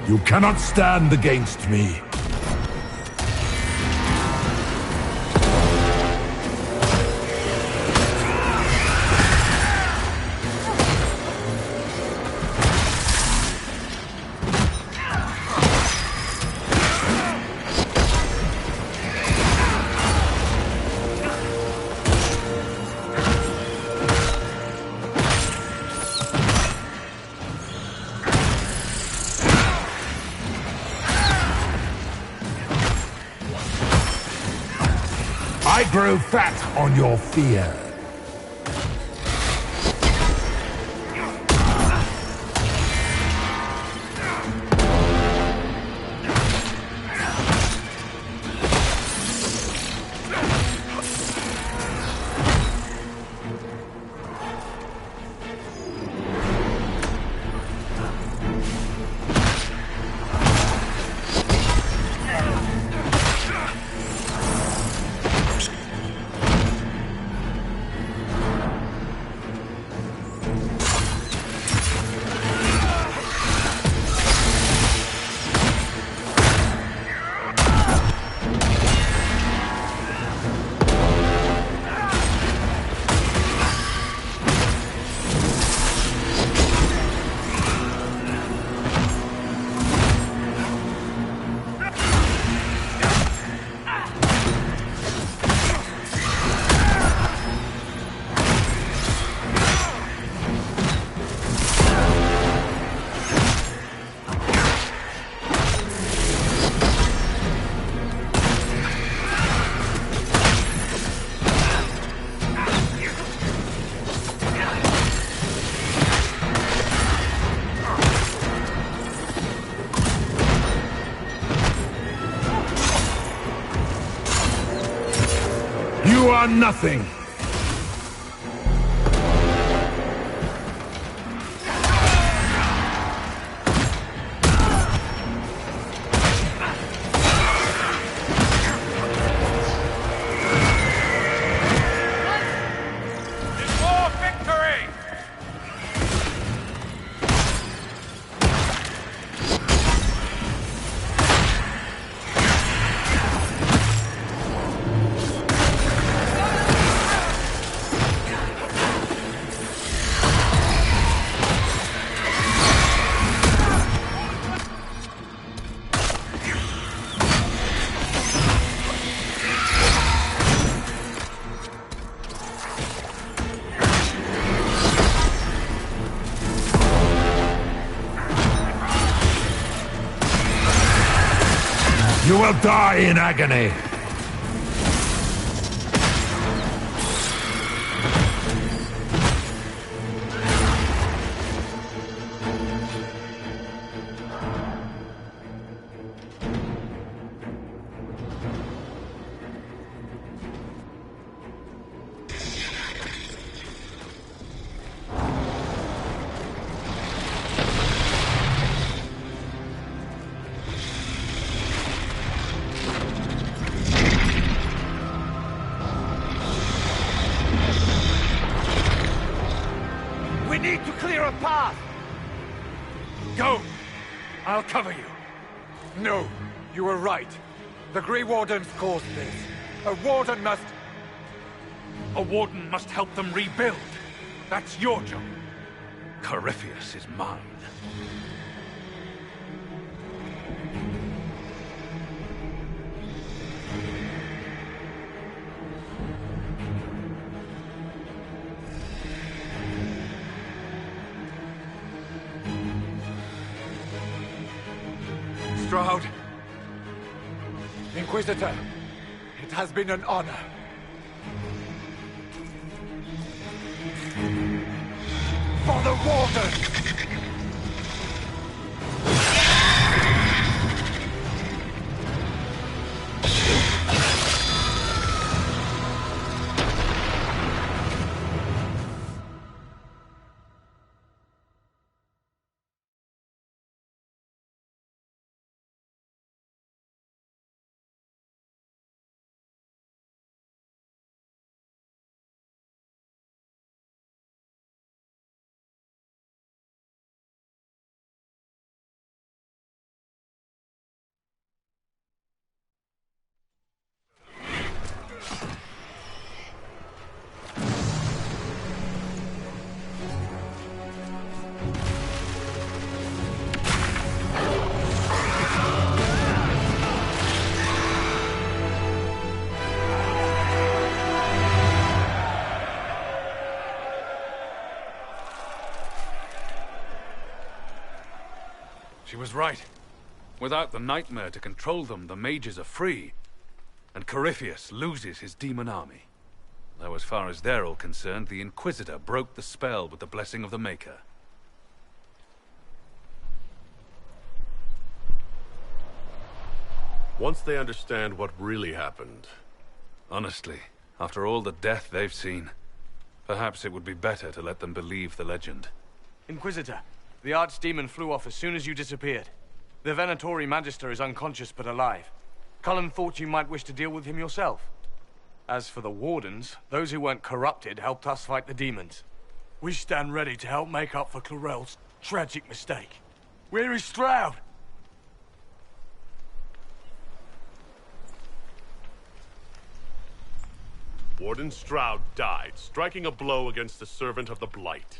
You cannot stand against me. I grow fat on your fear. You are nothing. You will die in agony. We need to clear a path! Go! I'll cover you. No, you were right. The Grey Wardens caused this. A Warden must help them rebuild. That's your job. Corypheus is mine. Stroud. Inquisitor, it has been an honor. For the Warden! She was right. Without the nightmare to control them, the mages are free. And Corypheus loses his demon army. Though as far as they're all concerned, the Inquisitor broke the spell with the blessing of the Maker. Once they understand what really happened... Honestly, after all the death they've seen, perhaps it would be better to let them believe the legend. Inquisitor, the Archdemon flew off as soon as you disappeared. The Venatori Magister is unconscious but alive. Cullen thought you might wish to deal with him yourself. As for the Wardens, those who weren't corrupted helped us fight the demons. We stand ready to help make up for Clarel's tragic mistake. Where is Stroud? Warden Stroud died, striking a blow against the servant of the Blight.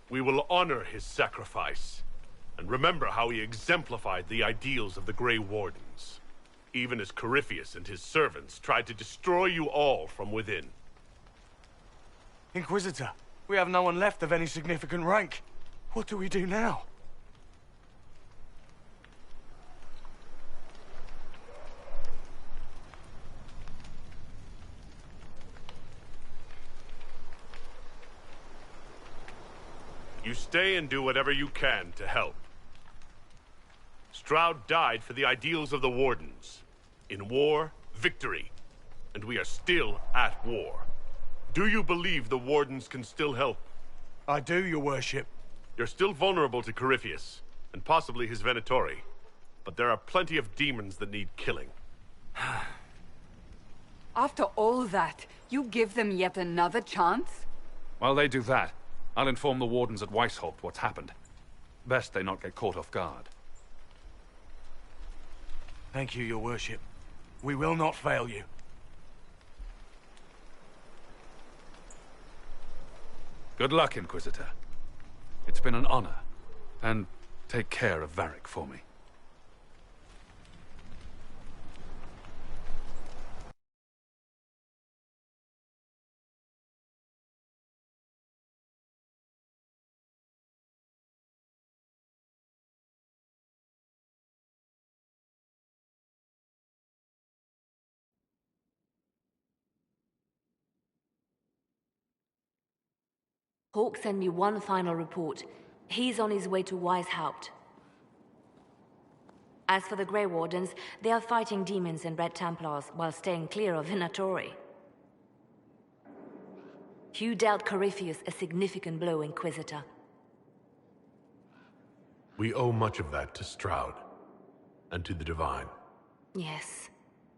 We will honor his sacrifice, and remember how he exemplified the ideals of the Grey Wardens, even as Corypheus and his servants tried to destroy you all from within. Inquisitor, we have no one left of any significant rank. What do we do now? You stay and do whatever you can to help. Stroud died for the ideals of the Wardens. In war, victory. And we are still at war. Do you believe the Wardens can still help? I do, your worship. You're still vulnerable to Corypheus, and possibly his Venatori. But there are plenty of demons that need killing. After all that, you give them yet another chance? While they do that, I'll inform the Wardens at Weishaupt what's happened. Best they not get caught off guard. Thank you, your worship. We will not fail you. Good luck, Inquisitor. It's been an honor. And take care of Varric for me. Hawk sent me one final report. He's on his way to Weishaupt. As for the Grey Wardens, they are fighting demons and Red Templars while staying clear of Venatori. You dealt Corypheus a significant blow, Inquisitor. We owe much of that to Stroud, and to the Divine. Yes.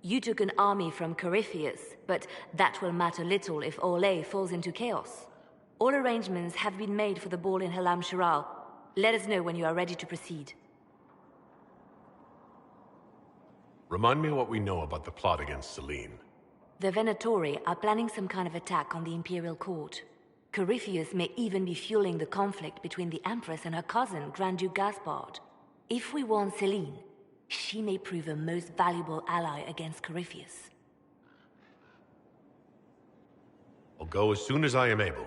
You took an army from Corypheus, but that will matter little if Orlais falls into chaos. All arrangements have been made for the ball in Halam Shiral. Let us know when you are ready to proceed. Remind me what we know about the plot against Selene. The Venatori are planning some kind of attack on the Imperial Court. Corypheus may even be fueling the conflict between the Empress and her cousin, Grand Duke Gaspard. If we warn Selene, she may prove a most valuable ally against Corypheus. I'll go as soon as I am able.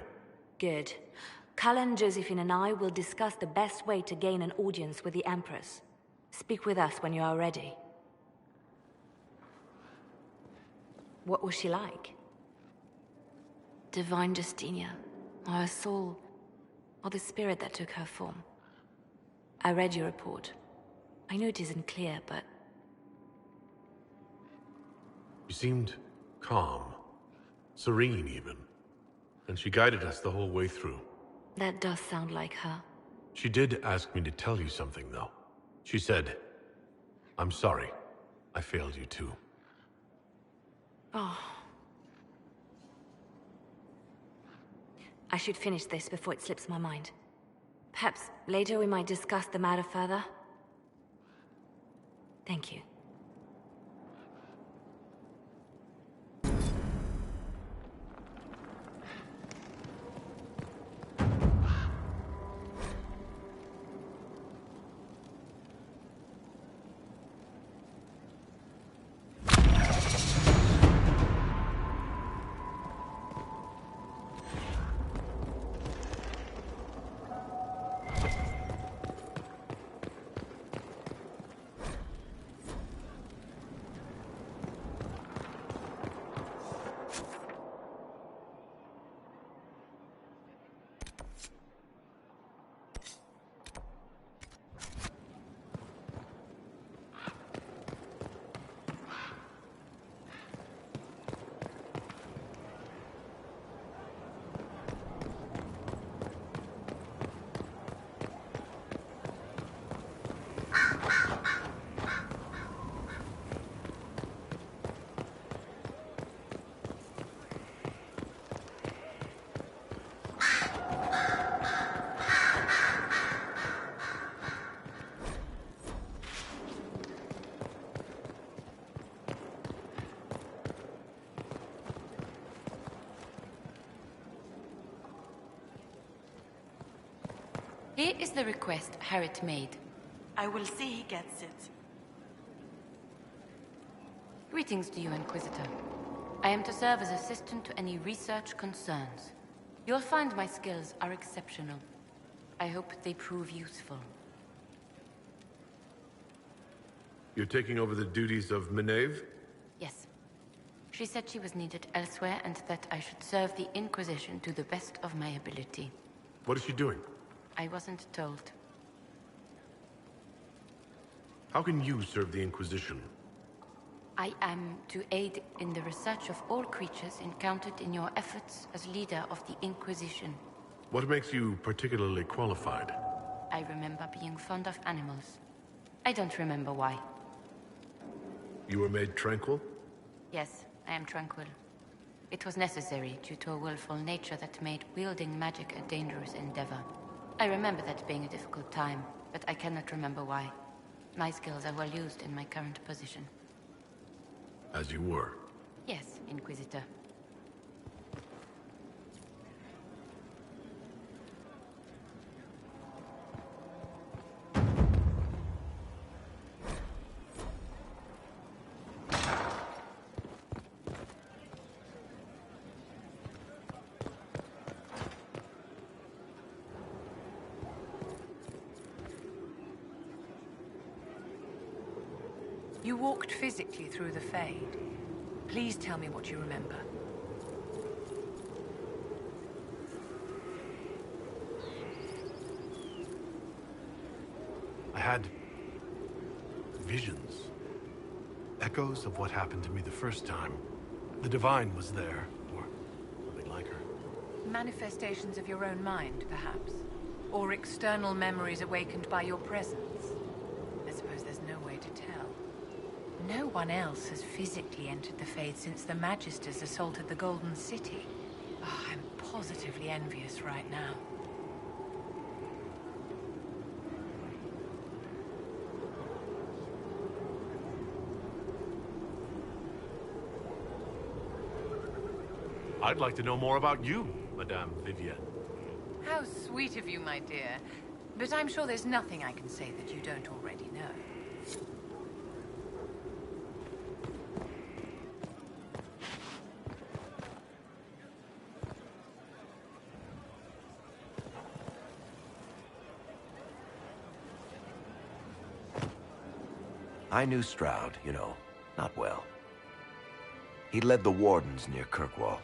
Good. Cullen, Josephine and I will discuss the best way to gain an audience with the Empress. Speak with us when you are ready. What was she like? Divine Justinia, or her soul, or the spirit that took her form. I read your report. I know it isn't clear, but... You seemed calm, serene even. And she guided us the whole way through. That does sound like her. She did ask me to tell you something, though. She said, "I'm sorry. I failed you too." Oh. I should finish this before it slips my mind. Perhaps later we might discuss the matter further. Thank you. Here is the request Harriet made. I will see he gets it. Greetings to you, Inquisitor. I am to serve as assistant to any research concerns. You'll find my skills are exceptional. I hope they prove useful. You're taking over the duties of Meneve? Yes. She said she was needed elsewhere and that I should serve the Inquisition to the best of my ability. What is she doing? I wasn't told. How can you serve the Inquisition? I am to aid in the research of all creatures encountered in your efforts as leader of the Inquisition. What makes you particularly qualified? I remember being fond of animals. I don't remember why. You were made tranquil? Yes, I am tranquil. It was necessary due to a willful nature that made wielding magic a dangerous endeavor. I remember that being a difficult time, but I cannot remember why. My skills are well used in my current position. As you were. Yes, Inquisitor. You walked physically through the Fade. Please tell me what you remember. I had visions. Echoes of what happened to me the first time. The Divine was there, or something like her. Manifestations of your own mind, perhaps? Or external memories awakened by your presence? I suppose there's no way to tell. No one else has physically entered the Fade since the Magisters assaulted the Golden City. Oh, I'm positively envious right now. I'd like to know more about you, Madame Vivienne. How sweet of you, my dear. But I'm sure there's nothing I can say that you don't already know. I knew Stroud, you know, not well. He led the Wardens near Kirkwall.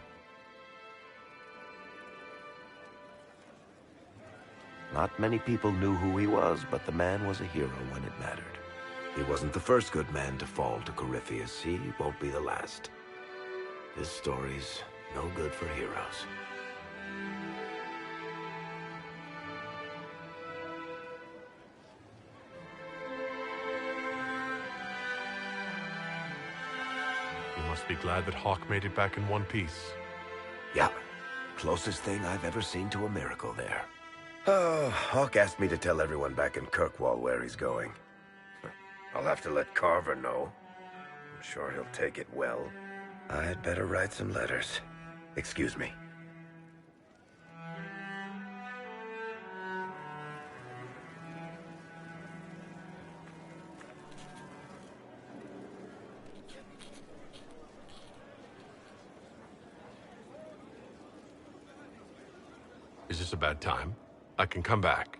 Not many people knew who he was, but the man was a hero when it mattered. He wasn't the first good man to fall to Corypheus. He won't be the last. This story's no good for heroes. You must be glad that Hawk made it back in one piece. Yeah, closest thing I've ever seen to a miracle there. Oh, Hawk asked me to tell everyone back in Kirkwall where he's going. I'll have to let Carver know. I'm sure he'll take it well. I'd better write some letters. Excuse me. Is this a bad time? I can come back.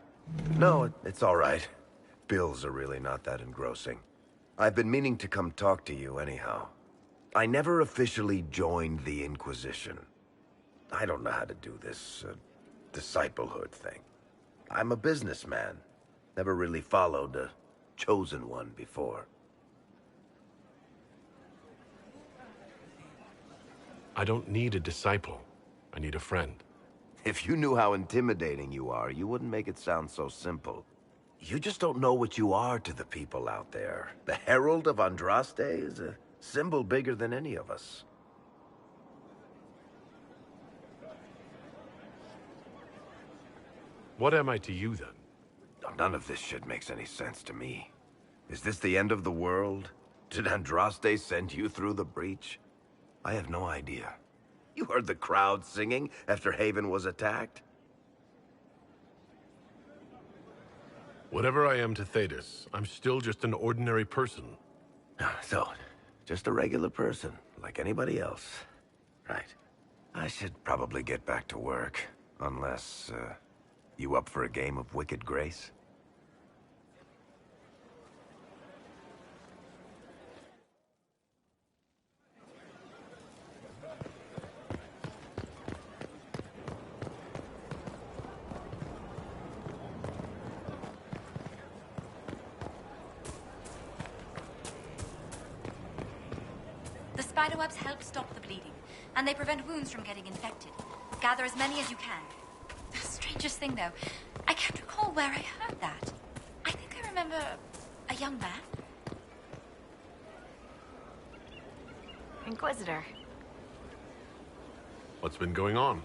No, it's all right. Bills are really not that engrossing. I've been meaning to come talk to you anyhow. I never officially joined the Inquisition. I don't know how to do this, disciplehood thing. I'm a businessman. Never really followed a chosen one before. I don't need a disciple. I need a friend. If you knew how intimidating you are, you wouldn't make it sound so simple. You just don't know what you are to the people out there. The Herald of Andraste is a symbol bigger than any of us. What am I to you, then? None of this shit makes any sense to me. Is this the end of the world? Did Andraste send you through the breach? I have no idea. You heard the crowd singing after Haven was attacked? Whatever I am to Thetis, I'm still just an ordinary person. So, just a regular person, like anybody else. Right. I should probably get back to work. Unless, you up for a game of Wicked Grace? The spiderwebs help stop the bleeding, and they prevent wounds from getting infected. Gather as many as you can. The strangest thing, though, I can't recall where I heard that. I think I remember a young man. Inquisitor. What's been going on?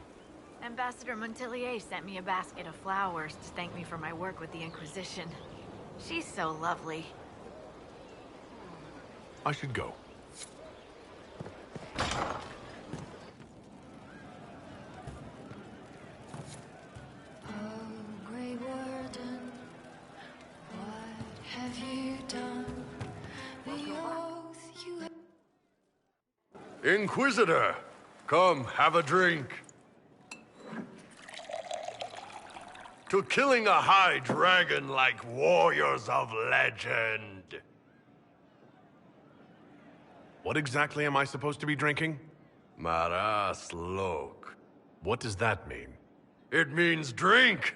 Ambassador Montelier sent me a basket of flowers to thank me for my work with the Inquisition. She's so lovely. I should go. Inquisitor, come, have a drink. To killing a high dragon like warriors of legend. What exactly am I supposed to be drinking? Maras Lok. What does that mean? It means drink!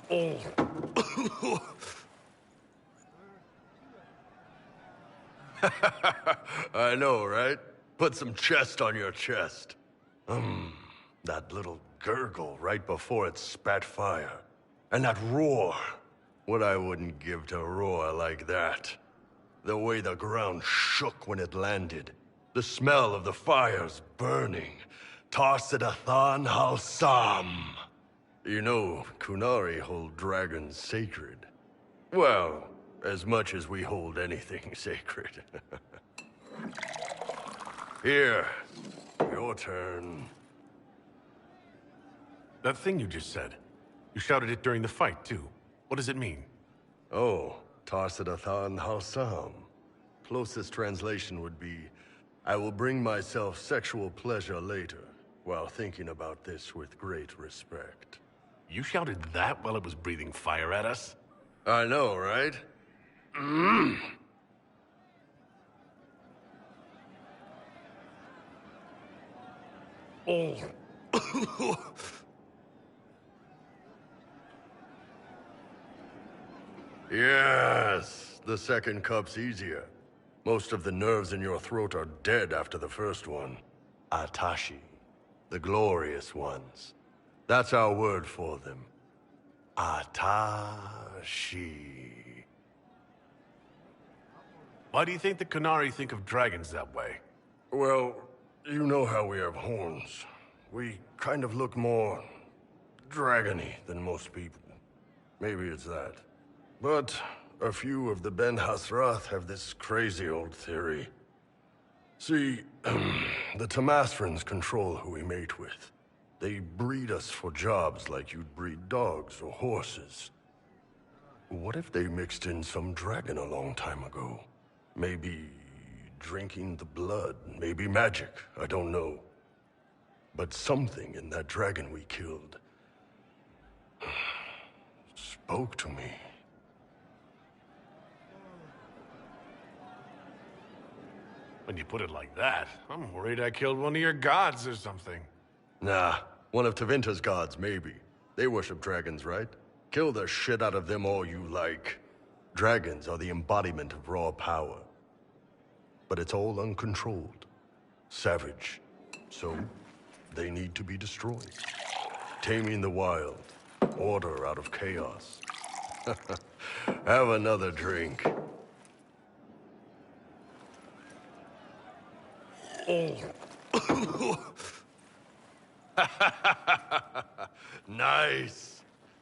Oh. I know, right? Put some chest on your chest. That little gurgle right before it spat fire. And that roar. What I wouldn't give to roar like that. The way the ground shook when it landed. The smell of the fires burning. Tarsidathan Halsam. You know, Kunari hold dragons sacred. Well, as much as we hold anything sacred. Here, your turn. That thing you just said. You shouted it during the fight, too. What does it mean? Oh, Tarsidathan Halsam. Closest translation would be, I will bring myself sexual pleasure later, while thinking about this with great respect. You shouted that while it was breathing fire at us? I know, right? Oh. Yes, the second cup's easier. Most of the nerves in your throat are dead after the first one. Atashi, the glorious ones. That's our word for them. Atashi. Why do you think the Kunari think of dragons that way? Well, you know how we have horns. We kind of look more dragony than most people. Maybe it's that. But a few of the Ben Hasrath have this crazy old theory. See, the Tamasrans control who we mate with. They breed us for jobs like you'd breed dogs or horses. What if they mixed in some dragon a long time ago? Maybe drinking the blood, maybe magic, I don't know. But something in that dragon we killed spoke to me. When you put it like that, I'm worried I killed one of your gods or something. Nah, one of Tevinter's gods, maybe. They worship dragons, right? Kill the shit out of them all you like. Dragons are the embodiment of raw power. But it's all uncontrolled. Savage. So, they need to be destroyed. Taming the wild. Order out of chaos. Have another drink. Oh. Nice.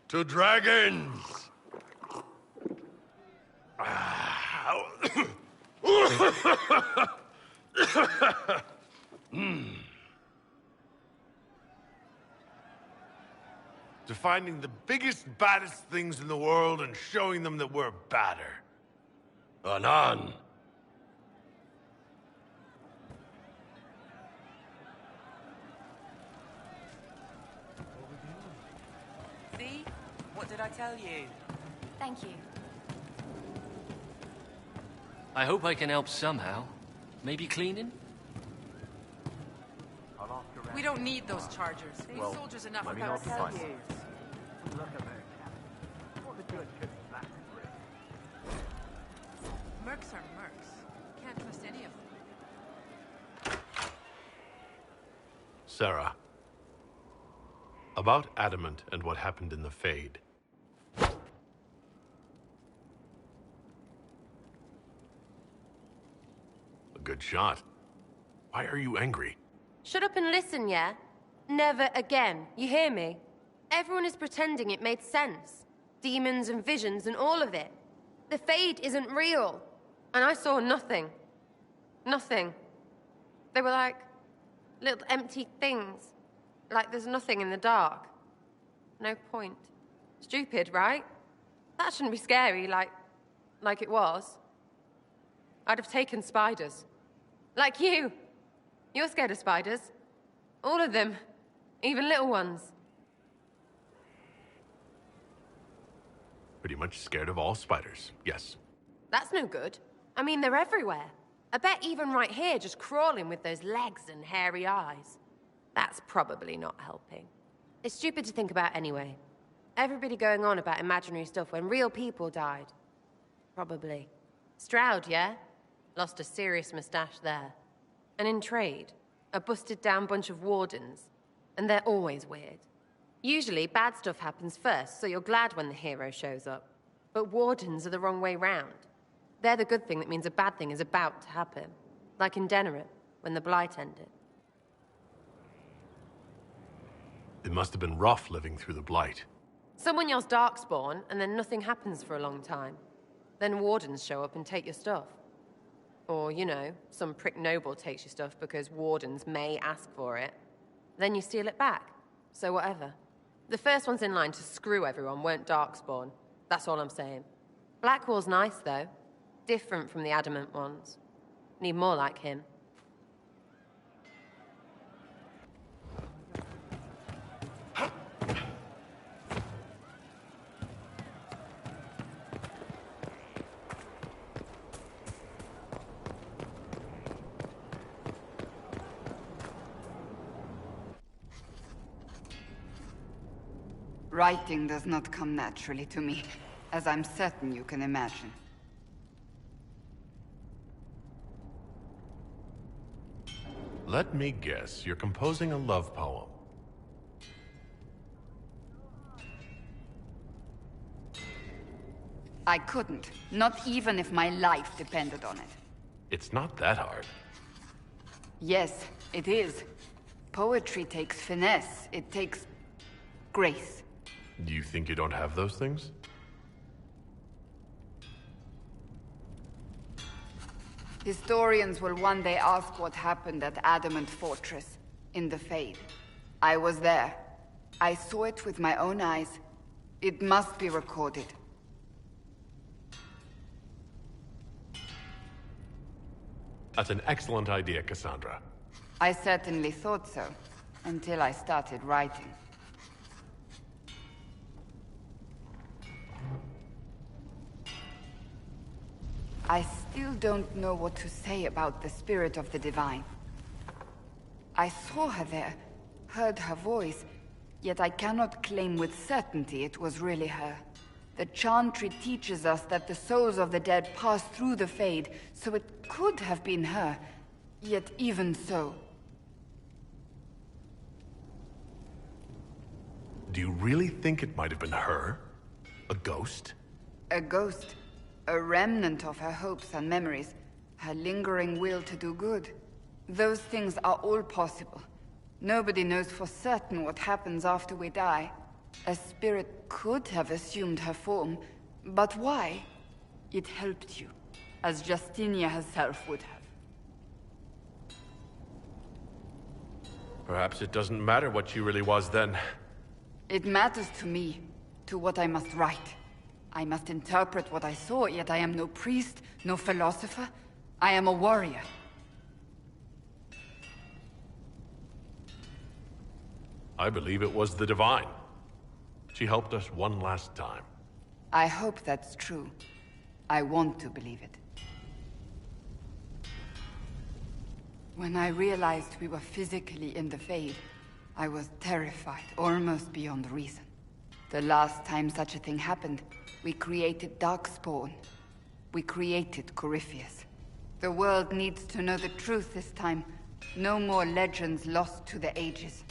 To dragons. To finding the biggest, baddest things in the world and showing them that we're badder. Anan! See? What did I tell you? Thank you. I hope I can help somehow. Maybe cleaning? We don't need those chargers. These soldiers enough without cells. Mercs are mercs. Can't trust any of them. Sarah. About Adamant and what happened in the Fade. A good shot. Why are you angry? Shut up and listen, yeah? Never again. You hear me? Everyone is pretending it made sense. Demons and visions and all of it. The Fade isn't real. And I saw nothing. Nothing. They were like little empty things. Like there's nothing in the dark. No point. Stupid, right? That shouldn't be scary, like it was. I'd have taken spiders. Like you. You're scared of spiders. All of them. Even little ones. Pretty much scared of all spiders, yes. That's no good. I mean, they're everywhere. I bet even right here, just crawling with those legs and hairy eyes. That's probably not helping. It's stupid to think about anyway. Everybody going on about imaginary stuff when real people died. Probably. Stroud, yeah? Lost a serious mustache there. And in trade, a busted down bunch of wardens. And they're always weird. Usually, bad stuff happens first, so you're glad when the hero shows up. But wardens are the wrong way round. They're the good thing that means a bad thing is about to happen. Like in Denerim, when the Blight ended. It must have been rough living through the Blight. Someone yells Darkspawn, and then nothing happens for a long time. Then wardens show up and take your stuff. Or, you know, some prick noble takes your stuff because wardens may ask for it. Then you steal it back. So whatever. The first ones in line to screw everyone weren't Darkspawn. That's all I'm saying. Blackwall's nice, though. Different from the Adamant ones. Need more like him. Writing does not come naturally to me, as I'm certain you can imagine. Let me guess, you're composing a love poem. I couldn't, not even if my life depended on it. It's not that hard. Yes, it is. Poetry takes finesse, it takes grace. Do you think you don't have those things? Historians will one day ask what happened at Adamant Fortress, in the Fade. I was there. I saw it with my own eyes. It must be recorded. That's an excellent idea, Cassandra. I certainly thought so, until I started writing. I still don't know what to say about the spirit of the Divine. I saw her there, heard her voice, yet I cannot claim with certainty it was really her. The Chantry teaches us that the souls of the dead pass through the Fade, so it could have been her, yet even so. Do you really think it might have been her? A ghost? A ghost. A remnant of her hopes and memories. Her lingering will to do good. Those things are all possible. Nobody knows for certain what happens after we die. A spirit could have assumed her form, but why? It helped you, as Justinia herself would have. Perhaps it doesn't matter what she really was then. It matters to me, to what I must write. I must interpret what I saw, yet I am no priest, no philosopher. I am a warrior. I believe it was the Divine. She helped us one last time. I hope that's true. I want to believe it. When I realized we were physically in the Fade, I was terrified, almost beyond reason. The last time such a thing happened, we created Darkspawn. We created Corypheus. The world needs to know the truth this time. No more legends lost to the ages.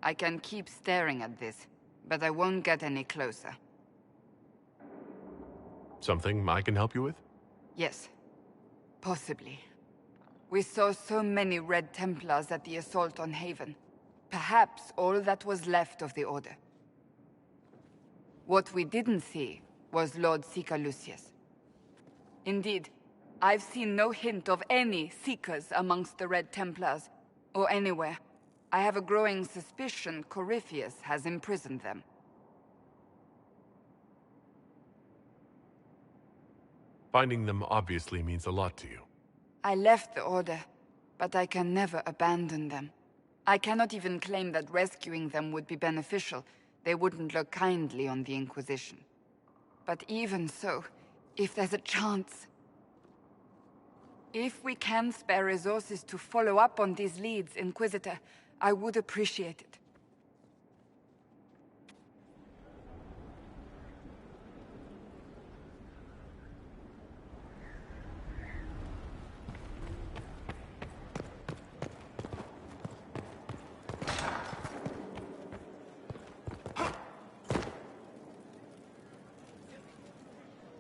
I can keep staring at this, but I won't get any closer. Something I can help you with? Yes. Possibly. We saw so many Red Templars at the assault on Haven. Perhaps all that was left of the Order. What we didn't see was Lord Seeker Lucius. Indeed, I've seen no hint of any Seekers amongst the Red Templars, or anywhere. I have a growing suspicion Corypheus has imprisoned them. Finding them obviously means a lot to you. I left the Order, but I can never abandon them. I cannot even claim that rescuing them would be beneficial. They wouldn't look kindly on the Inquisition. But even so, if there's a chance... If we can spare resources to follow up on these leads, Inquisitor, I would appreciate it.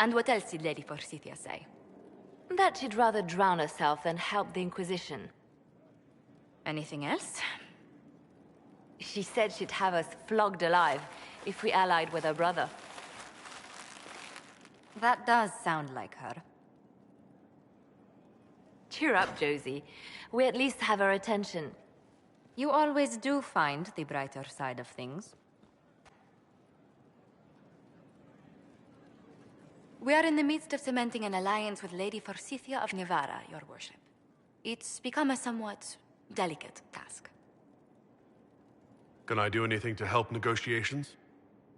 And what else did Lady Forsythia say? That she'd rather drown herself than help the Inquisition. Anything else? She said she'd have us flogged alive if we allied with her brother. That does sound like her. Cheer up, Josie. We at least have her attention. You always do find the brighter side of things. We are in the midst of cementing an alliance with Lady Forsythia of Navarra, Your Worship. It's become a somewhat delicate task. Can I do anything to help negotiations?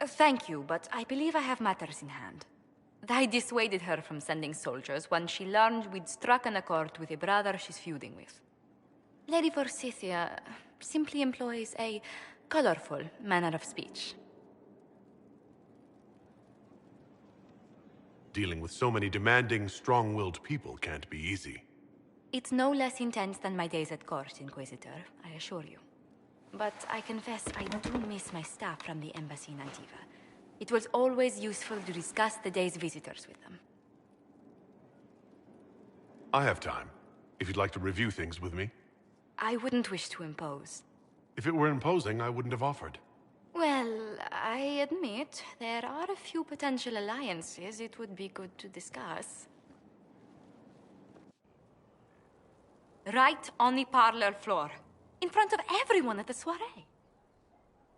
Thank you, but I believe I have matters in hand. I dissuaded her from sending soldiers when she learned we'd struck an accord with a brother she's feuding with. Lady Forsythia simply employs a colorful manner of speech. Dealing with so many demanding, strong-willed people can't be easy. It's no less intense than my days at court, Inquisitor, I assure you. But I confess I do miss my staff from the embassy in Antiva. It was always useful to discuss the day's visitors with them. I have time, if you'd like to review things with me. I wouldn't wish to impose. If it were imposing, I wouldn't have offered. Well, I admit there are a few potential alliances it would be good to discuss. Right on the parlor floor, in front of everyone at the soiree.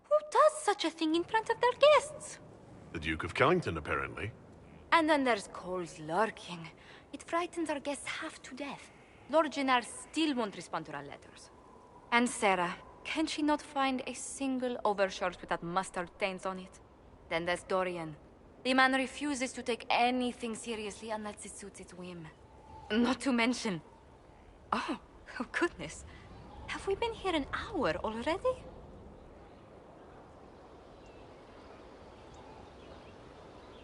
Who does such a thing in front of their guests? The Duke of Kellington, apparently. And then there's Cole's lurking. It frightens our guests half to death. Lord Gennard still won't respond to our letters. And Sarah, can she not find a single overshirt without mustard stains on it? Then there's Dorian. The man refuses to take anything seriously unless it suits its whim. Not to mention... Oh goodness. Have we been here an hour already?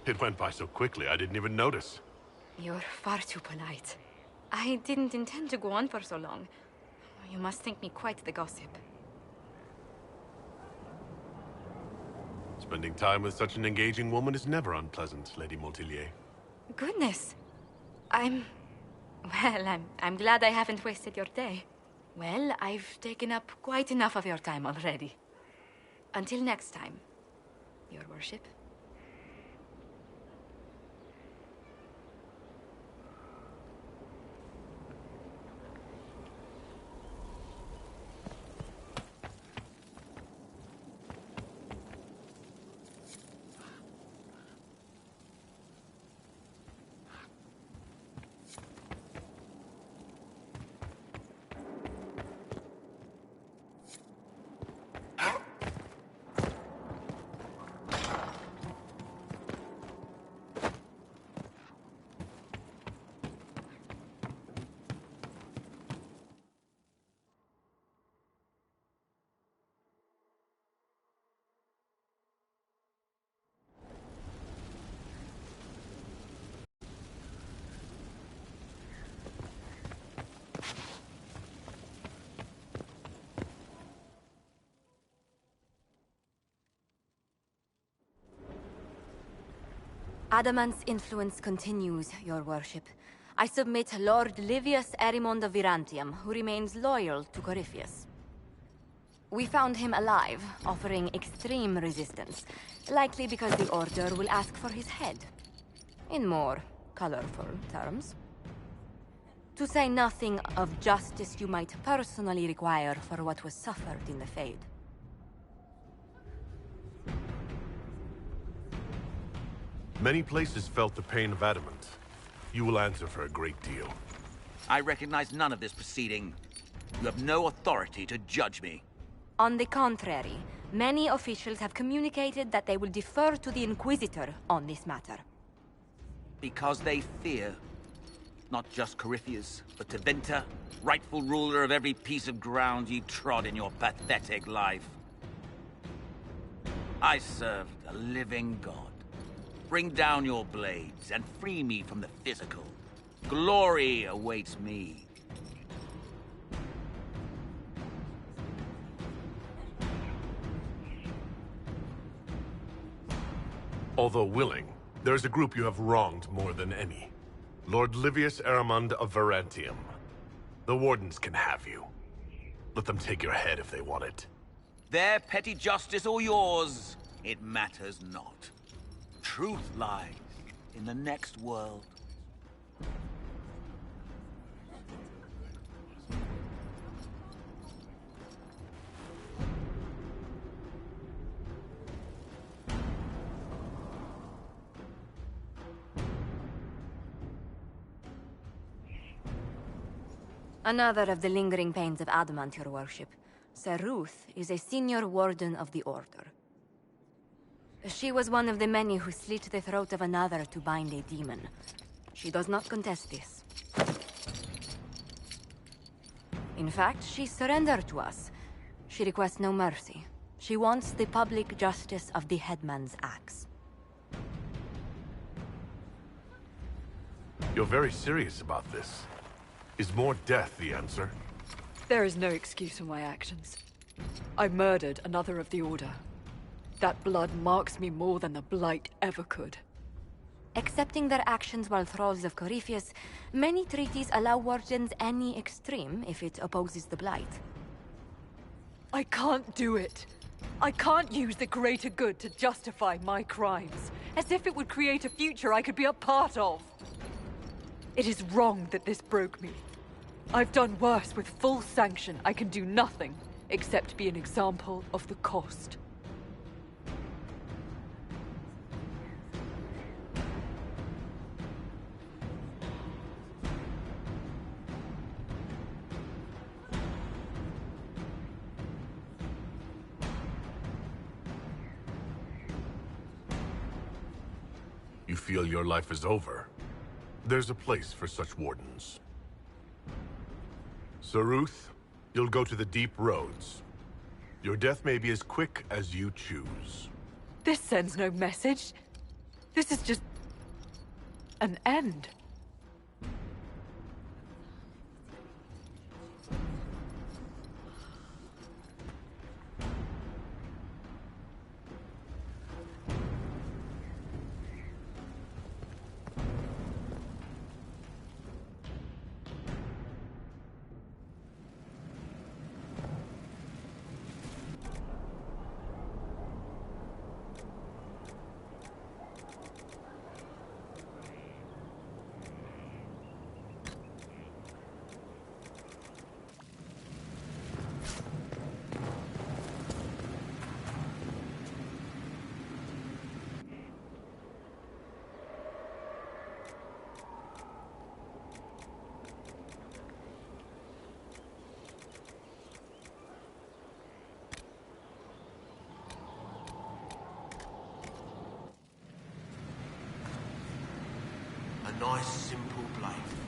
It went by so quickly, I didn't even notice. You're far too polite. I didn't intend to go on for so long. You must think me quite the gossip. Spending time with such an engaging woman is never unpleasant, Lady Montilyet. Goodness. Well, I'm glad I haven't wasted your day. Well, I've taken up quite enough of your time already. Until next time, Your Worship. Adamant's influence continues, Your Worship. I submit Lord Livius Erimond of Virantium, who remains loyal to Corypheus. We found him alive, offering extreme resistance, likely because the Order will ask for his head. In more colorful terms. To say nothing of justice you might personally require for what was suffered in the Fade. Many places felt the pain of adamant. You will answer for a great deal. I recognize none of this proceeding. You have no authority to judge me. On the contrary, many officials have communicated that they will defer to the Inquisitor on this matter. Because they fear. Not just Corypheus, but Tevinter, rightful ruler of every piece of ground you trod in your pathetic life. I served a living god. Bring down your blades and free me from the physical. Glory awaits me. Although willing, there is a group you have wronged more than any. Lord Livius Erimond of Virantium. The Wardens can have you. Let them take your head if they want it. Their petty justice or yours, it matters not. Truth lies in the next world. Another of the lingering pains of Adamant, Your Worship. Sir Ruth is a senior warden of the Order. She was one of the many who slit the throat of another to bind a demon. She does not contest this. In fact, she surrendered to us. She requests no mercy. She wants the public justice of the headman's axe. You're very serious about this. Is more death the answer? There is no excuse for my actions. I murdered another of the Order. That blood marks me more than the Blight ever could. Accepting their actions while thralls of Corypheus, many treaties allow wardens any extreme if it opposes the Blight. I can't do it. I can't use the greater good to justify my crimes, as if it would create a future I could be a part of. It is wrong that this broke me. I've done worse with full sanction. I can do nothing except be an example of the cost. You feel your life is over? There's a place for such wardens. Sir Ruth, you'll go to the deep roads. Your death may be as quick as you choose. This sends no message. This is just an end. a nice, simple blade.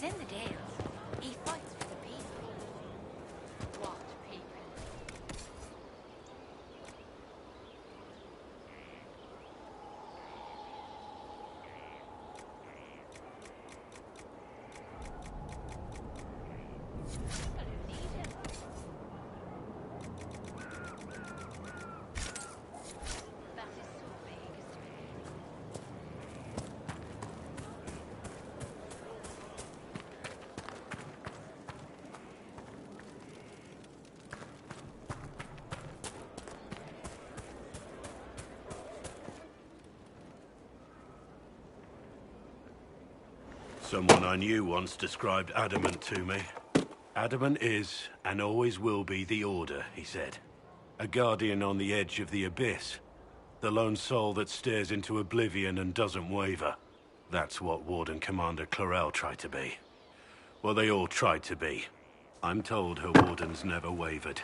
He's in the Dales. He fights for the people. What people? Someone I knew once described Adamant to me. Adamant is, and always will be, the Order, he said. A guardian on the edge of the abyss. The lone soul that stares into oblivion and doesn't waver. That's what Warden Commander Clarel tried to be. Well, they all tried to be. I'm told her wardens never wavered.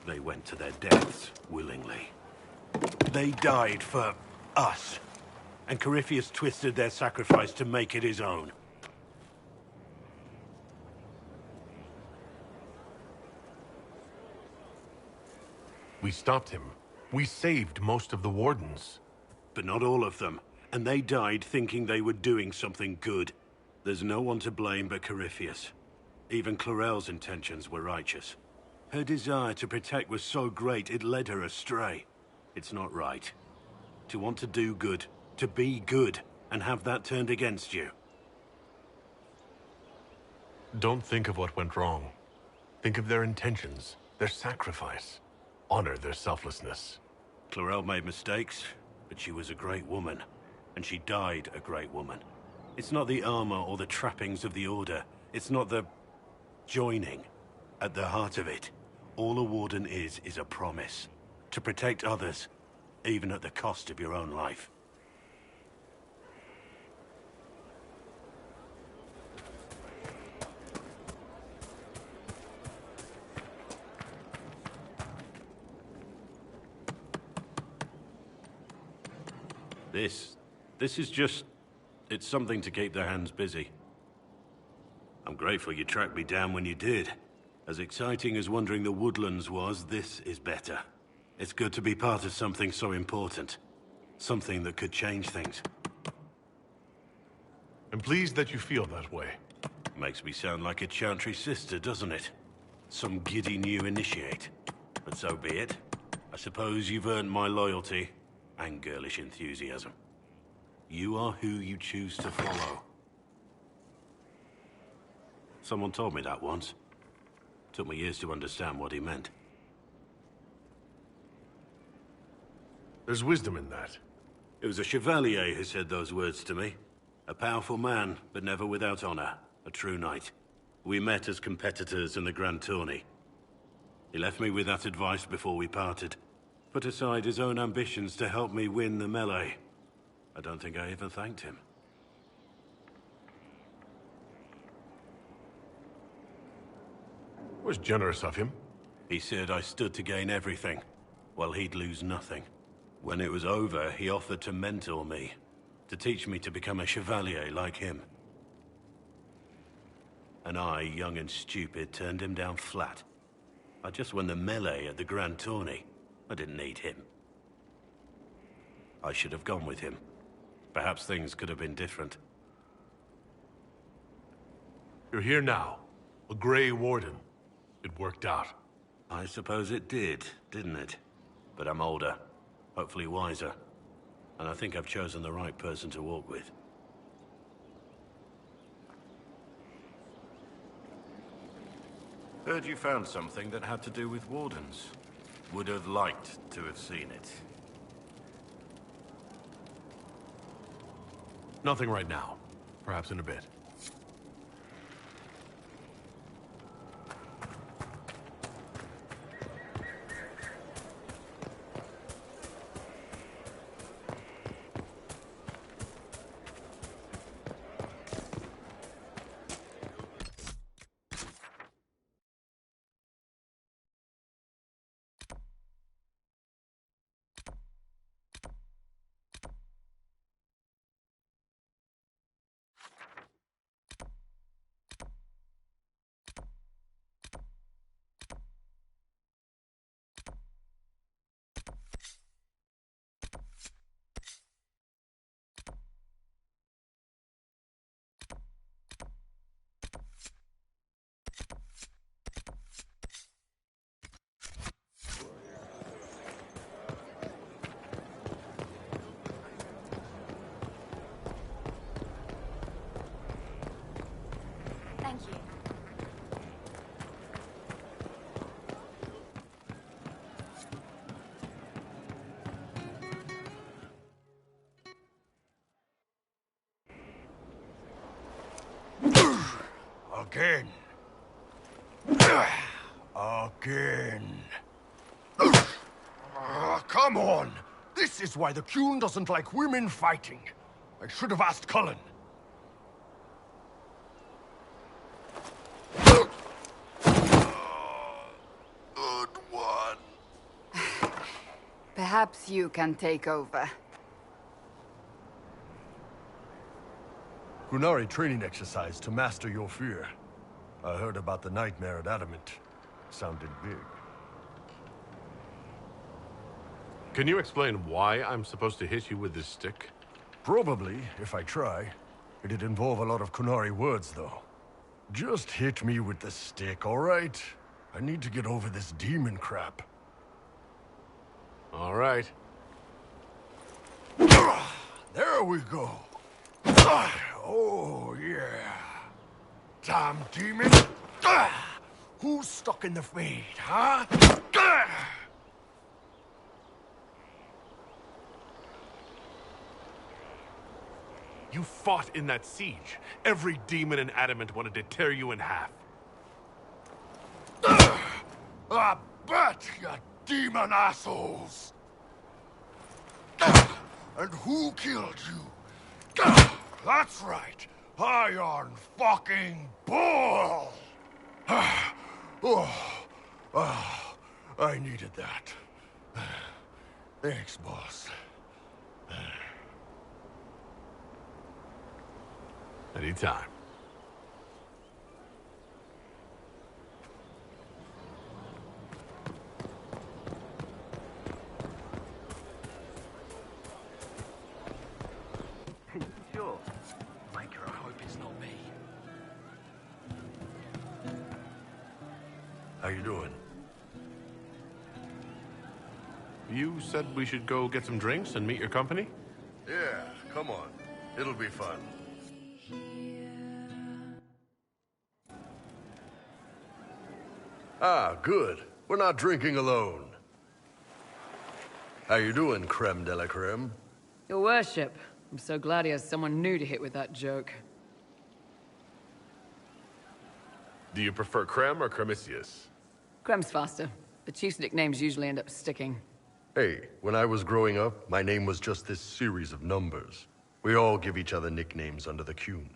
They went to their deaths willingly. They died for us. And Corypheus twisted their sacrifice to make it his own. We stopped him. We saved most of the Wardens. But not all of them. And they died thinking they were doing something good. There's no one to blame but Corypheus. Even Clarel's intentions were righteous. Her desire to protect was so great it led her astray. It's not right. To want to do good, to be good, and have that turned against you. Don't think of what went wrong. Think of their intentions, their sacrifice. Honor their selflessness. Clarel made mistakes, but she was a great woman. And she died a great woman. It's not the armor or the trappings of the Order. It's not the joining. At the heart of it, all a Warden is a promise. To protect others, even at the cost of your own life. This is just... it's something to keep their hands busy. I'm grateful you tracked me down when you did. As exciting as wandering the woodlands was, this is better. It's good to be part of something so important. Something that could change things. I'm pleased that you feel that way. Makes me sound like a Chantry sister, doesn't it? Some giddy new initiate. But so be it. I suppose you've earned my loyalty and girlish enthusiasm. You are who you choose to follow. Someone told me that once. Took me years to understand what he meant. There's wisdom in that. It was a chevalier who said those words to me. A powerful man, but never without honor. A true knight. We met as competitors in the Grand Tourney. He left me with that advice before we parted. Put aside his own ambitions to help me win the melee. I don't think I even thanked him. It was generous of him. He said I stood to gain everything, while he'd lose nothing. When it was over, he offered to mentor me, to teach me to become a chevalier like him. And I, young and stupid, turned him down flat. I just won the melee at the Grand Tourney. I didn't need him. I should have gone with him. Perhaps things could have been different. You're here now. A Grey Warden. It worked out. I suppose it did, didn't it? But I'm older. Hopefully wiser. And I think I've chosen the right person to walk with. Heard you found something that had to do with Wardens. Would have liked to have seen it. Nothing right now. Perhaps in a bit. Again. Again. Come on! This is why the Qun doesn't like women fighting. I should have asked Cullen. Good one. Perhaps you can take over. Qunari training exercise to master your fear. I heard about the nightmare at Adamant. Sounded big. Can you explain why I'm supposed to hit you with this stick? Probably, if I try. It'd involve a lot of Qunari words, though. Just hit me with the stick, all right? I need to get over this demon crap. All right. There we go. Oh, yeah. Damn demon. Who's stuck in the fade, huh? You fought in that siege. Every demon in Adamant wanted to tear you in half. I bet, you demon assholes! And who killed you? That's right, Iron fucking Bull! I needed that. Thanks, boss. Anytime. Sure. Make her hope it's not me. How you doing? You said we should go get some drinks and meet your company? Yeah, come on. It'll be fun. Ah, good. We're not drinking alone. How you doing, creme de la creme? Your worship. I'm so glad he has someone new to hit with that joke. Do you prefer Creme or Cremisius? Crem's faster. The chief's nicknames usually end up sticking. Hey, when I was growing up, my name was just this series of numbers. We all give each other nicknames under the Qun.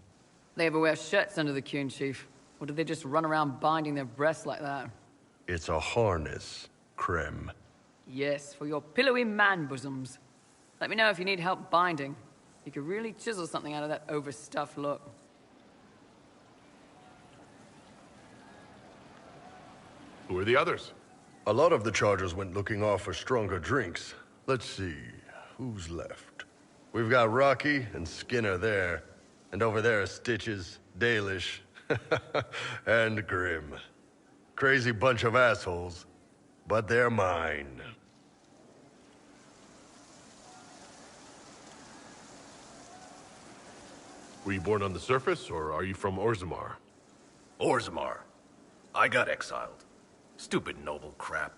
They ever wear shirts under the Qun, Chief? Or do they just run around binding their breasts like that? It's a harness, creme. Yes, for your pillowy man bosoms. Let me know if you need help binding. You could really chisel something out of that overstuffed look. Who are the others? A lot of the Chargers went looking off for stronger drinks. Let's see, who's left? We've got Rocky and Skinner there. And over there are Stitches, Dalish, and Grim. Crazy bunch of assholes, but they're mine. Were you born on the surface, or are you from Orzammar? Orzammar. I got exiled. Stupid noble crap.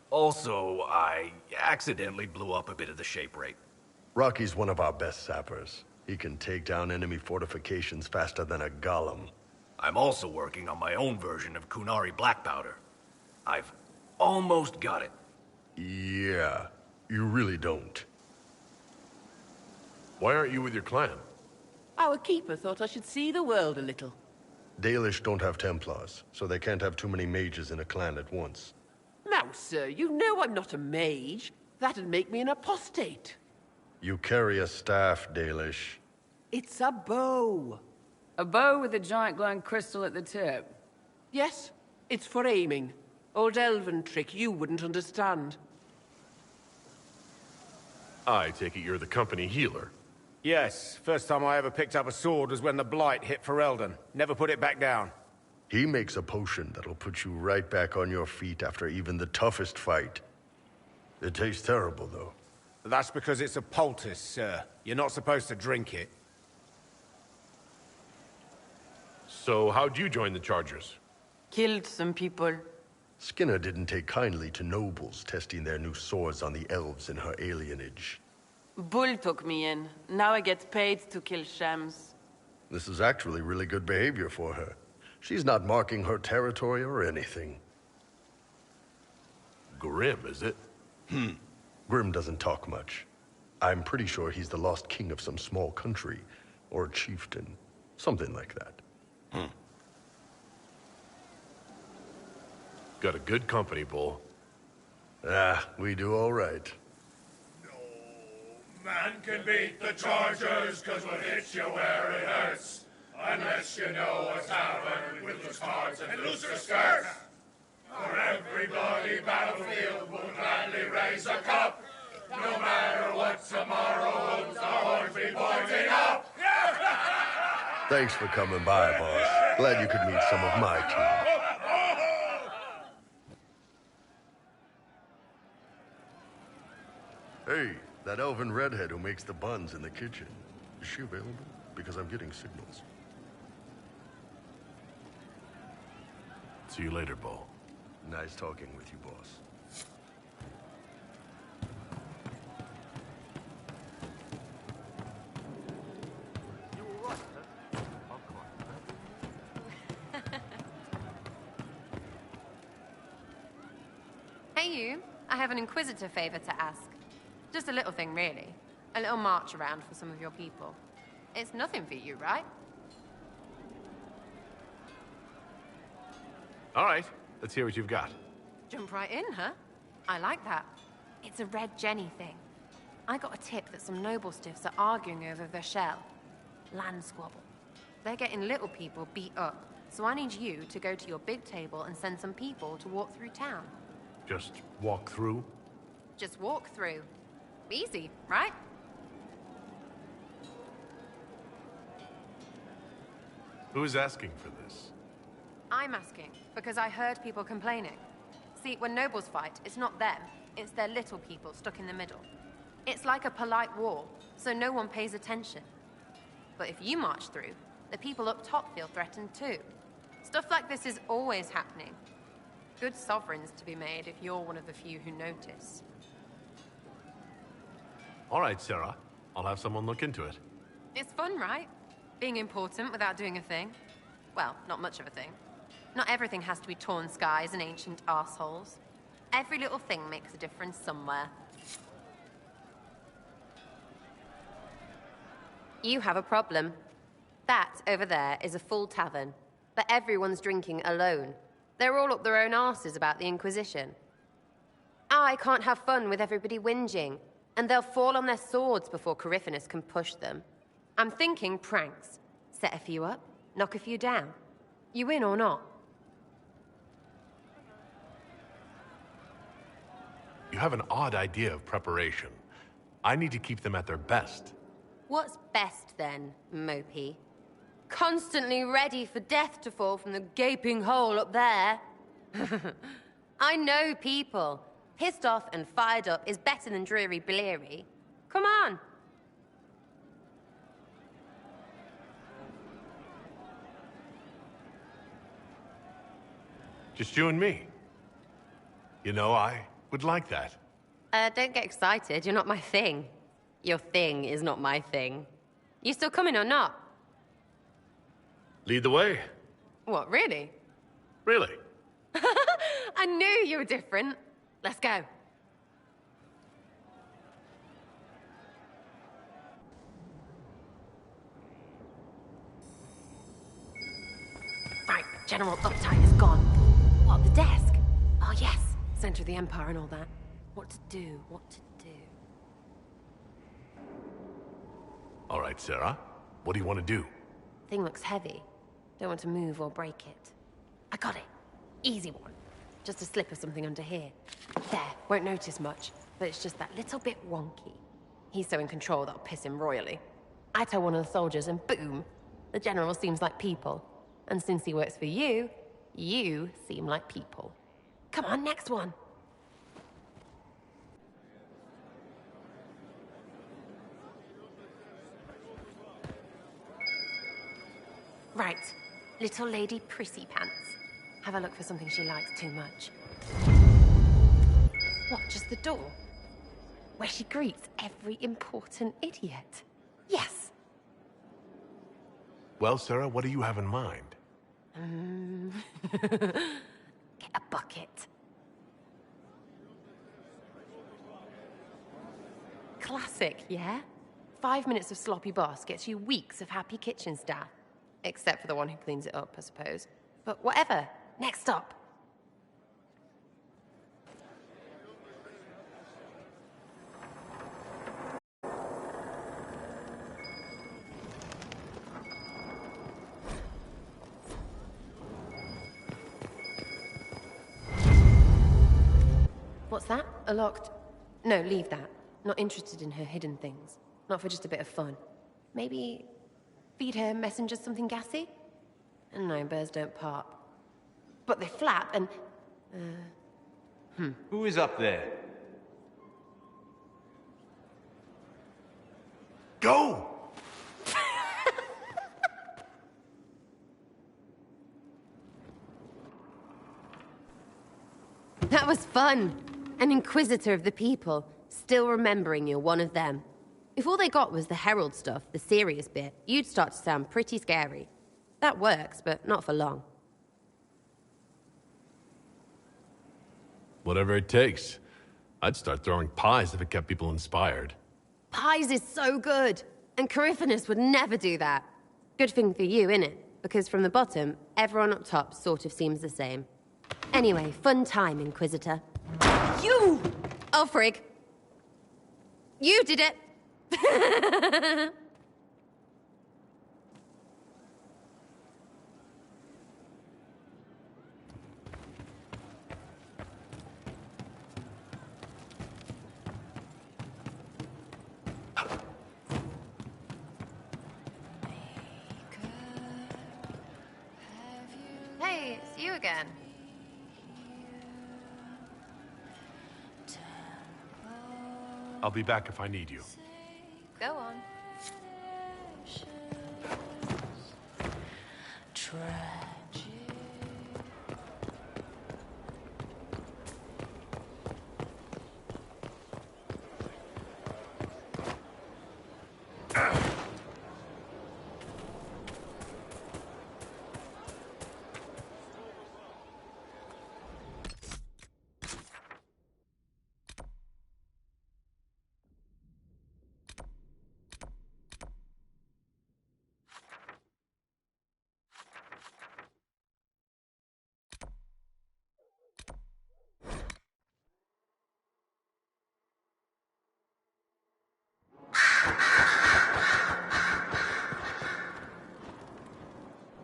Also, I accidentally blew up a bit of the shape rate. Rocky's one of our best sappers. He can take down enemy fortifications faster than a golem. I'm also working on my own version of Qunari black powder. I've almost got it. Yeah, you really don't. Why aren't you with your clan? Our keeper thought I should see the world a little. Dalish don't have Templars, so they can't have too many mages in a clan at once. Now, sir, you know I'm not a mage. That'd make me an apostate. You carry a staff, Dalish. It's a bow. A bow with a giant glowing crystal at the tip? Yes, it's for aiming. Old elven trick you wouldn't understand. I take it you're the company healer. Yes, first time I ever picked up a sword was when the Blight hit Ferelden. Never put it back down. He makes a potion that'll put you right back on your feet after even the toughest fight. It tastes terrible, though. That's because it's a poultice, sir. You're not supposed to drink it. So how'd you join the Chargers? Killed some people. Skinner didn't take kindly to nobles testing their new swords on the elves in her alienage. Bull took me in. Now I get paid to kill shams. This is actually really good behavior for her. She's not marking her territory or anything. Grim, is it? Grim doesn't talk much. I'm pretty sure he's the lost king of some small country, or chieftain, something like that. Got a good company, Bull. We do all right. Man can beat the Chargers, cause what hits you where it hurts. Unless you know a tavern with loose cards and looser skirts. For every bloody battlefield will gladly raise a cup. No matter what tomorrow holds, our horns be pointing up. Thanks for coming by, boss. Glad you could meet some of my team. Hey, that elven redhead who makes the buns in the kitchen. Is she available? Because I'm getting signals. See you later, Bull. Nice talking with you, boss. Hey you, I have an Inquisitor favor to ask. Just a little thing, really. A little march around for some of your people. It's nothing for you, right? All right, let's hear what you've got. Jump right in, huh? I like that. It's a Red Jenny thing. I got a tip that some noble stiffs are arguing over Verschel. Land squabble. They're getting little people beat up, so I need you to go to your big table and send some people to walk through town. Just walk through? Just walk through. Easy, right? Who's asking for this? I'm asking, because I heard people complaining. See, when nobles fight, it's not them, it's their little people stuck in the middle. It's like a polite war, so no one pays attention. But if you march through, the people up top feel threatened too. Stuff like this is always happening. Good sovereigns to be made if you're one of the few who notice. All right, Sarah. I'll have someone look into it. It's fun, right? Being important without doing a thing. Well, not much of a thing. Not everything has to be torn skies and ancient arseholes. Every little thing makes a difference somewhere. You have a problem. That over there is a full tavern, but everyone's drinking alone. They're all up their own arses about the Inquisition. I can't have fun with everybody whinging, and they'll fall on their swords before Corypheus can push them. I'm thinking pranks. Set a few up, knock a few down. You win or not? You have an odd idea of preparation. I need to keep them at their best. What's best then, Mopey? Constantly ready for death to fall from the gaping hole up there. I know people. Pissed off and fired up is better than dreary bleary. Come on. Just you and me. You know, I would like that. Don't get excited. You're not my thing. Your thing is not my thing. You still coming or not? Lead the way. What, really? Really? I knew you were different. Let's go. Right, General Uptide is gone. What, the desk? Oh, yes. Center of the Empire and all that. What to do, what to do. All right, Sarah. What do you want to do? Thing looks heavy. Don't want to move or break it. I got it. Easy one. Just a slip of something under here. There, won't notice much, but it's just that little bit wonky. He's so in control that'll piss him royally. I tell one of the soldiers and boom, the general seems like people. And since he works for you, you seem like people. Come on, next one. Right, little lady Prissy Pants. Have a look for something she likes too much. What, just the door? Where she greets every important idiot. Yes. Well, Sarah, what do you have in mind? Get a bucket. Classic, yeah? 5 minutes of sloppy boss gets you weeks of happy kitchen staff. Except for the one who cleans it up, I suppose. But whatever. Next up. What's that? A locked... No, leave that. Not interested in her hidden things. Not for just a bit of fun. Maybe... feed her messengers something gassy? No, birds don't pop. But they flap and... Who is up there? Go! That was fun. An inquisitor of the people, still remembering you're one of them. If all they got was the herald stuff, the serious bit, you'd start to sound pretty scary. That works, but not for long. Whatever it takes. I'd start throwing pies if it kept people inspired. Pies is so good, and Coryphanus would never do that. Good thing for you, innit? Because from the bottom, everyone up top sort of seems the same. Anyway, fun time, Inquisitor. You! Oh, frig. You did it! Hey, it's you again. I'll be back if I need you. Go on.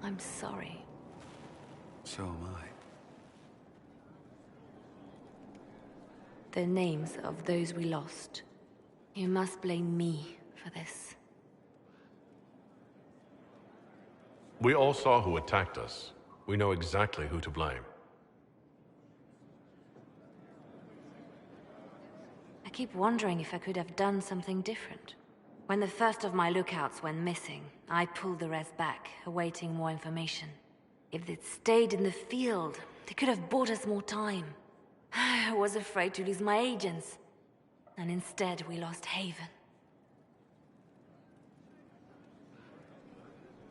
I'm sorry. So am I. The names of those we lost. You must blame me for this. We all saw who attacked us. We know exactly who to blame. I keep wondering if I could have done something different. When the first of my lookouts went missing, I pulled the rest back, awaiting more information. If they'd stayed in the field, they could have bought us more time. I was afraid to lose my agents. And instead, we lost Haven.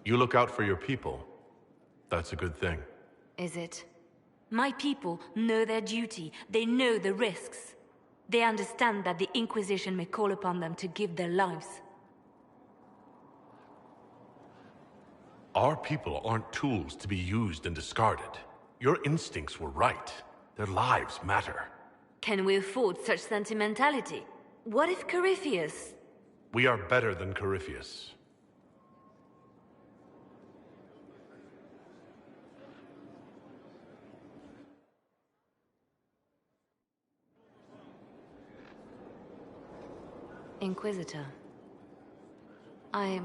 You look out for your people. That's a good thing. Is it? My people know their duty. They know the risks. They understand that the Inquisition may call upon them to give their lives. Our people aren't tools to be used and discarded. Your instincts were right. Their lives matter. Can we afford such sentimentality? What if Corypheus... We are better than Corypheus. Inquisitor. I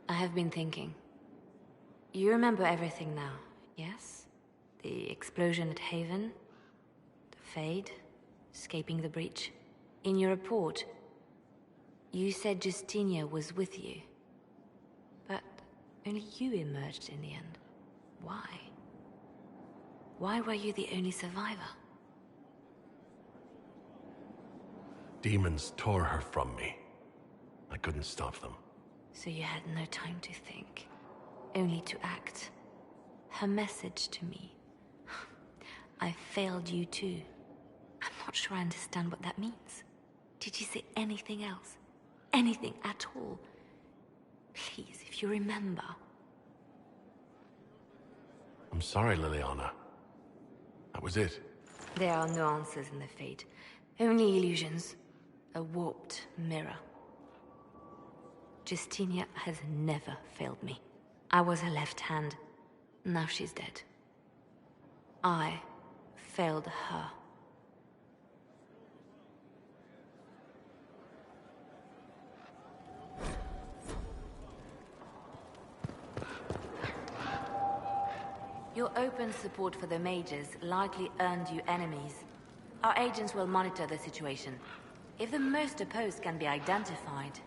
have been thinking. You remember everything now, yes? The explosion at Haven, the Fade, escaping the breach. In your report, you said Justinia was with you. But only you emerged in the end. Why? Why were you the only survivor? Demons tore her from me. I couldn't stop them. So you had no time to think, only to act. her message to me. I failed you too. I'm not sure I understand what that means. Did she say anything else? Anything at all? Please, if you remember. I'm sorry, Liliana. That was it. There are no answers in the fate. Only illusions. A warped mirror. Justinia has never failed me. I was her left hand. Now she's dead. I failed her. Your open support for the mages likely earned you enemies. Our agents will monitor the situation. If the most opposed can be identified,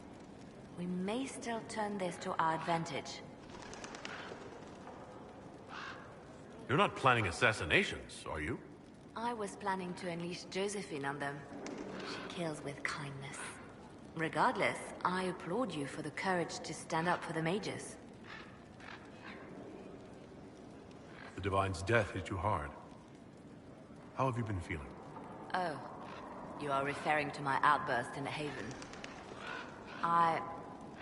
we may still turn this to our advantage. You're not planning assassinations, are you? I was planning to unleash Josephine on them. She kills with kindness. Regardless, I applaud you for the courage to stand up for the mages. The Divine's death hit you hard. How have you been feeling? Oh, you are referring to my outburst in the Haven. I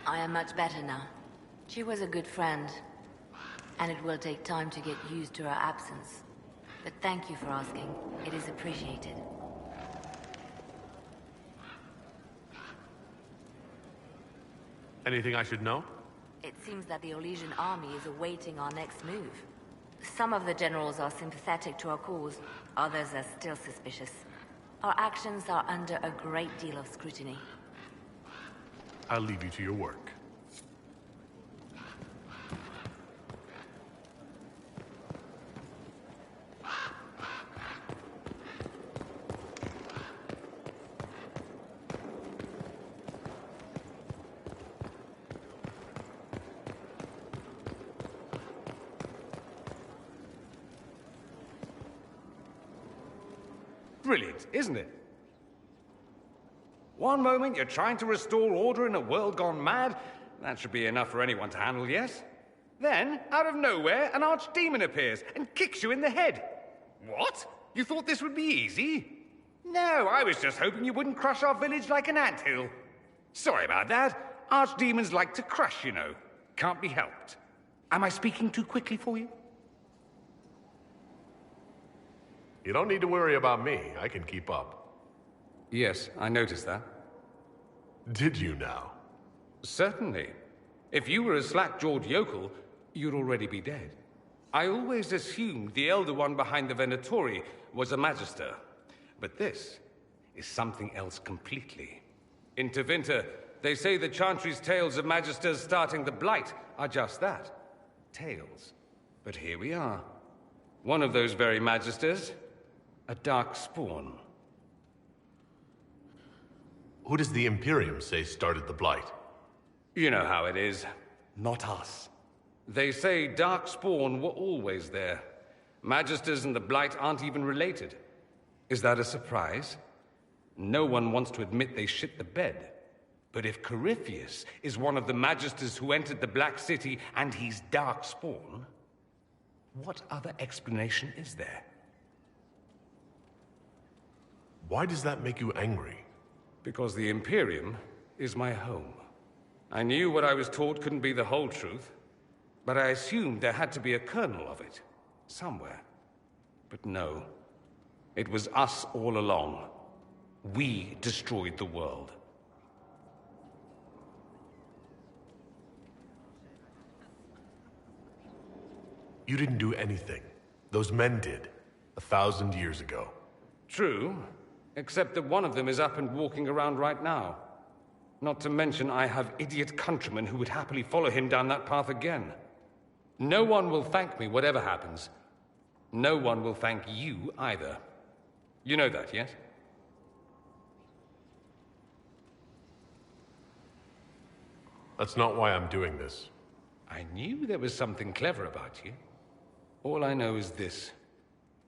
am much better now. She was a good friend, and it will take time to get used to her absence. But thank you for asking. It is appreciated. Anything I should know? It seems that the Orlesian army is awaiting our next move. Some of the generals are sympathetic to our cause, others are still suspicious. Our actions are under a great deal of scrutiny. I'll leave you to your work. Brilliant, isn't it? One moment you're trying to restore order in a world gone mad. That should be enough for anyone to handle, yes? Then, out of nowhere, an archdemon appears and kicks you in the head. What? You thought this would be easy? No, I was just hoping you wouldn't crush our village like an anthill. Sorry about that. Archdemons like to crush, you know. Can't be helped. Am I speaking too quickly for you? You don't need to worry about me. I can keep up. Yes, I noticed that. Did you now? Certainly. If you were a slack-jawed yokel, you'd already be dead. I always assumed the Elder One behind the Venatori was a Magister. But this is something else completely. In Tevinter, they say the Chantry's tales of Magisters starting the Blight are just that. Tales. But here we are. One of those very Magisters, a dark spawn. Who does the Imperium say started the Blight? You know how it is. Not us. They say Darkspawn were always there. Magisters and the Blight aren't even related. Is that a surprise? No one wants to admit they shit the bed. But if Corypheus is one of the Magisters who entered the Black City and he's Darkspawn, what other explanation is there? Why does that make you angry? Because the Imperium is my home. I knew what I was taught couldn't be the whole truth, but I assumed there had to be a kernel of it, somewhere. But no, it was us all along. We destroyed the world. You didn't do anything. Those men did, 1,000 years ago. True, except that one of them is up and walking around right now. Not to mention I have idiot countrymen who would happily follow him down that path again. No one will thank me, whatever happens. No one will thank you either. You know that, yes? That's not why I'm doing this. I knew there was something clever about you. All I know is this.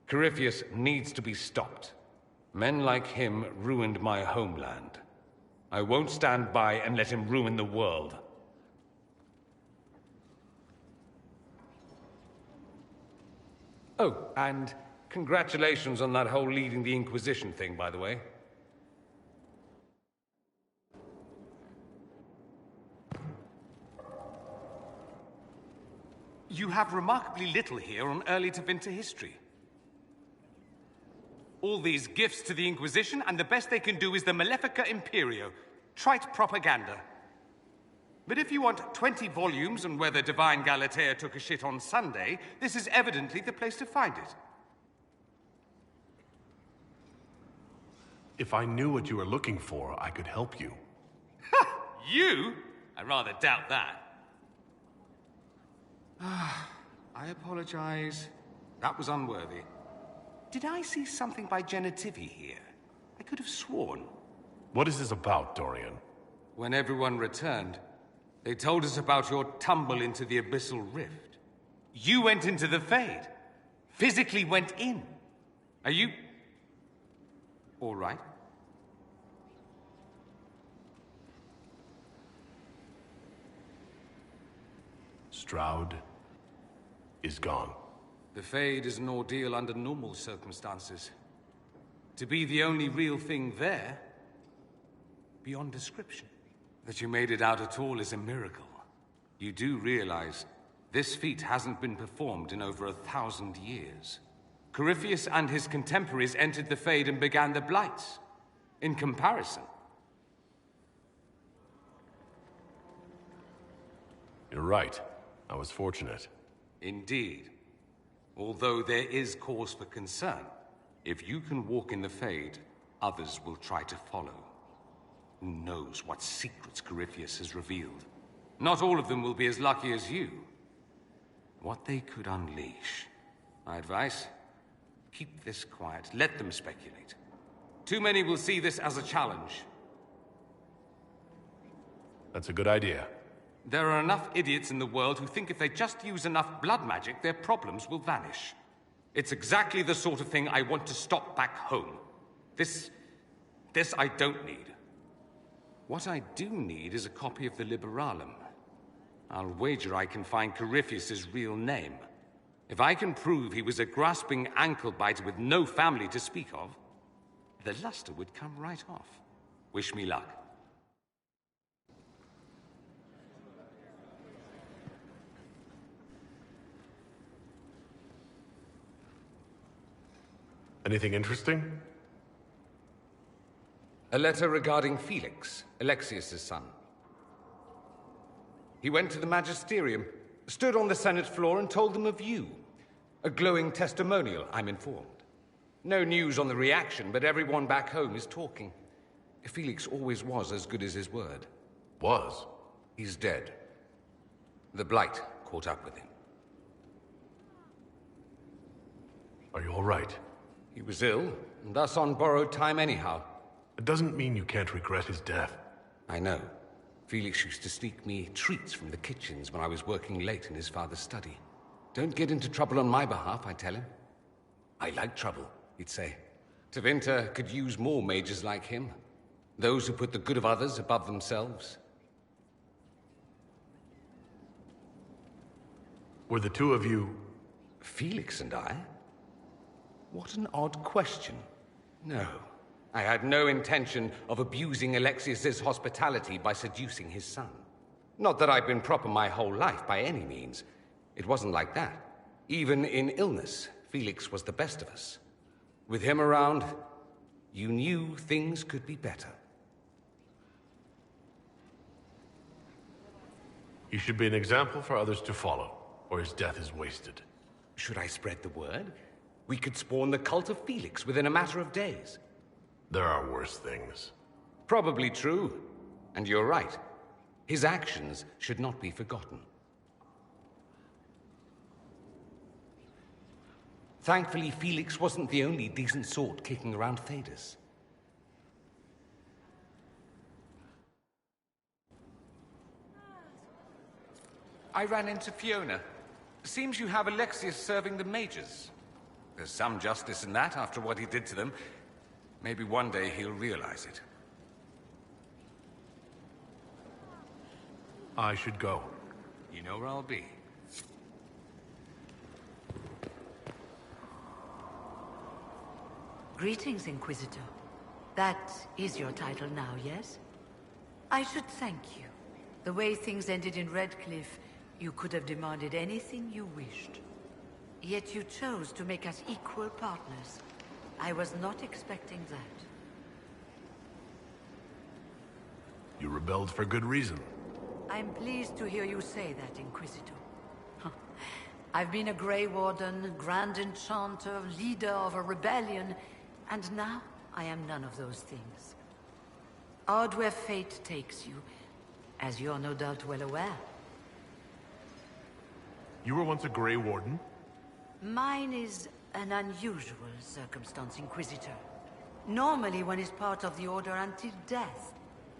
Corypheus needs to be stopped. Men like him ruined my homeland. I won't stand by and let him ruin the world. Oh, and congratulations on that whole leading the Inquisition thing, by the way. You have remarkably little here on early to Vinter history. All these gifts to the Inquisition, and the best they can do is the Malefica Imperio. Trite propaganda. But if you want 20 volumes on whether Divine Galatea took a shit on Sunday, this is evidently the place to find it. If I knew what you were looking for, I could help you. Ha! You? I rather doubt that. I apologize. That was unworthy. Did I see something by Genitivi here? I could have sworn. What is this about, Dorian? When everyone returned, they told us about your tumble into the Abyssal Rift. You went into the Fade. Physically went in. Are you... all right? Stroud is gone. The Fade is an ordeal under normal circumstances. To be the only real thing there, beyond description. That you made it out at all is a miracle. You do realize this feat hasn't been performed in over 1,000 years. Corypheus and his contemporaries entered the Fade and began the Blights. In comparison. You're right. I was fortunate. Indeed. Although there is cause for concern. If you can walk in the Fade, others will try to follow. Who knows what secrets Corypheus has revealed? Not all of them will be as lucky as you. What they could unleash. My advice? Keep this quiet. Let them speculate. Too many will see this as a challenge. That's a good idea. There are enough idiots in the world who think if they just use enough blood magic, their problems will vanish. It's exactly the sort of thing I want to stop back home. This I don't need. What I do need is a copy of the Liberalum. I'll wager I can find Corypheus's real name. If I can prove he was a grasping ankle-biter with no family to speak of, the luster would come right off. Wish me luck. Anything interesting? A letter regarding Felix, Alexius's son. He went to the Magisterium, stood on the Senate floor and told them of you. A glowing testimonial, I'm informed. No news on the reaction, but everyone back home is talking. Felix always was as good as his word. Was? He's dead. The Blight caught up with him. Are you all right? He was ill, and thus on borrowed time anyhow. It doesn't mean you can't regret his death. I know. Felix used to sneak me treats from the kitchens when I was working late in his father's study. Don't get into trouble on my behalf, I tell him. I like trouble, he'd say. Tevinter could use more mages like him. Those who put the good of others above themselves. Were the two of you... Felix and I? What an odd question. No, I had no intention of abusing Alexius's hospitality by seducing his son. Not that I've been proper my whole life, by any means. It wasn't like that. Even in illness, Felix was the best of us. With him around, you knew things could be better. He should be an example for others to follow, or his death is wasted. Should I spread the word? We could spawn the cult of Felix within a matter of days. There are worse things. Probably true. And you're right. His actions should not be forgotten. Thankfully, Felix wasn't the only decent sort kicking around Thedas. I ran into Fiona. Seems you have Alexius serving the mages. There's some justice in that after what he did to them. Maybe one day he'll realize it. I should go. You know where I'll be. Greetings, Inquisitor. That is your title now, yes? I should thank you. The way things ended in Redcliffe, you could have demanded anything you wished. Yet you chose to make us equal partners. I was not expecting that. You rebelled for good reason. I'm pleased to hear you say that, Inquisitor. I've been a Grey Warden, Grand Enchanter, leader of a rebellion, and now I am none of those things. Odd where fate takes you, as you're no doubt well aware. You were once a Grey Warden? Mine is an unusual circumstance, Inquisitor. Normally one is part of the Order until death.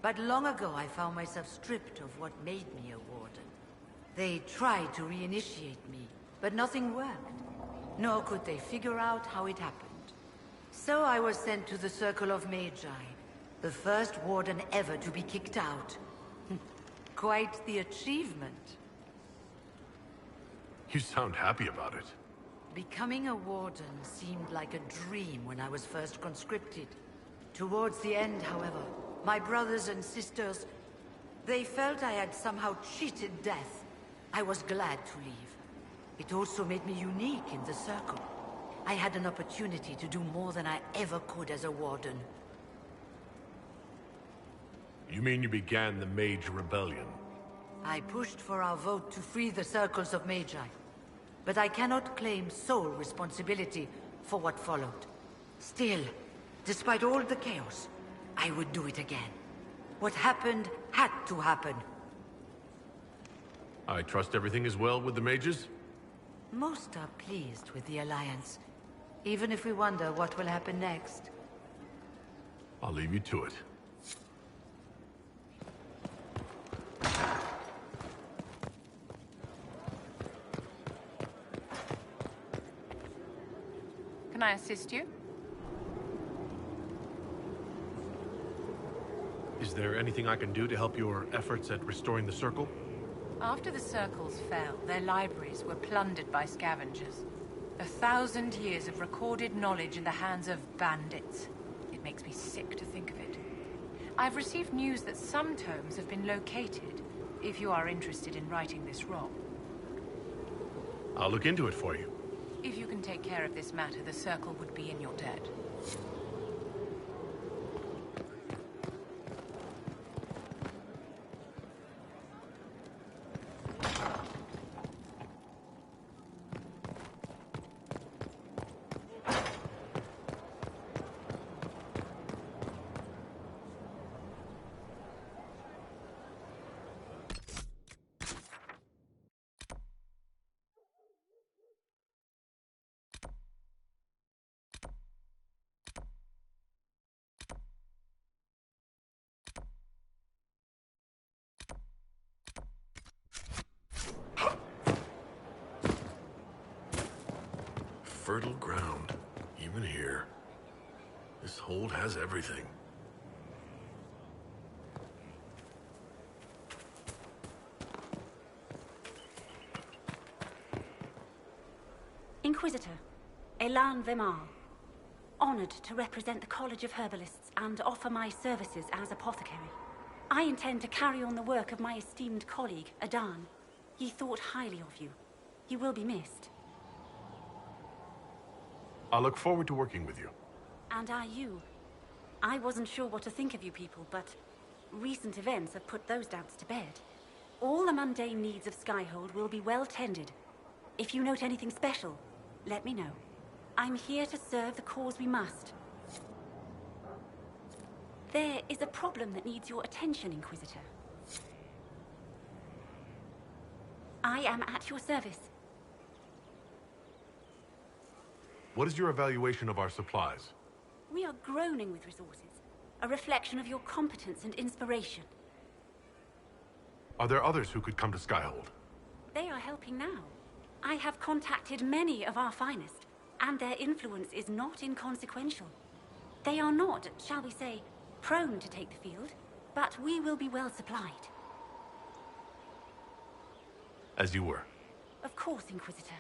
But long ago I found myself stripped of what made me a Warden. They tried to reinitiate me, but nothing worked. Nor could they figure out how it happened. So I was sent to the Circle of Magi, the first Warden ever to be kicked out. Quite the achievement. You sound happy about it. Becoming a Warden seemed like a dream when I was first conscripted. Towards the end, however, my brothers and sisters, they felt I had somehow cheated death. I was glad to leave. It also made me unique in the Circle. I had an opportunity to do more than I ever could as a Warden. You mean you began the Mage Rebellion? I pushed for our vote to free the Circles of Magi. But I cannot claim sole responsibility for what followed. Still, despite all the chaos, I would do it again. What happened had to happen. I trust everything is well with the mages? Most are pleased with the Alliance, even if we wonder what will happen next. I'll leave you to it. Can I assist you? Is there anything I can do to help your efforts at restoring the Circle? After the Circles fell, their libraries were plundered by scavengers. 1,000 years of recorded knowledge in the hands of bandits. It makes me sick to think of it. I've received news that some tomes have been located, if you are interested in righting this wrong. I'll look into it for you. If you can take care of this matter, the Circle would be in your debt. Fertile ground, even here. This hold has everything. Inquisitor, Elan Vemar. Honored to represent the College of Herbalists and offer my services as apothecary. I intend to carry on the work of my esteemed colleague, Adan. He thought highly of you. You will be missed. I'll look forward to working with you. And are you? I wasn't sure what to think of you people, but recent events have put those doubts to bed. All the mundane needs of Skyhold will be well tended. If you note anything special, let me know. I'm here to serve the cause we must. There is a problem that needs your attention, Inquisitor. I am at your service. What is your evaluation of our supplies? We are groaning with resources, a reflection of your competence and inspiration. Are there others who could come to Skyhold? They are helping now. I have contacted many of our finest, and their influence is not inconsequential. They are not, shall we say, prone to take the field, but we will be well supplied. As you were. Of course, Inquisitor.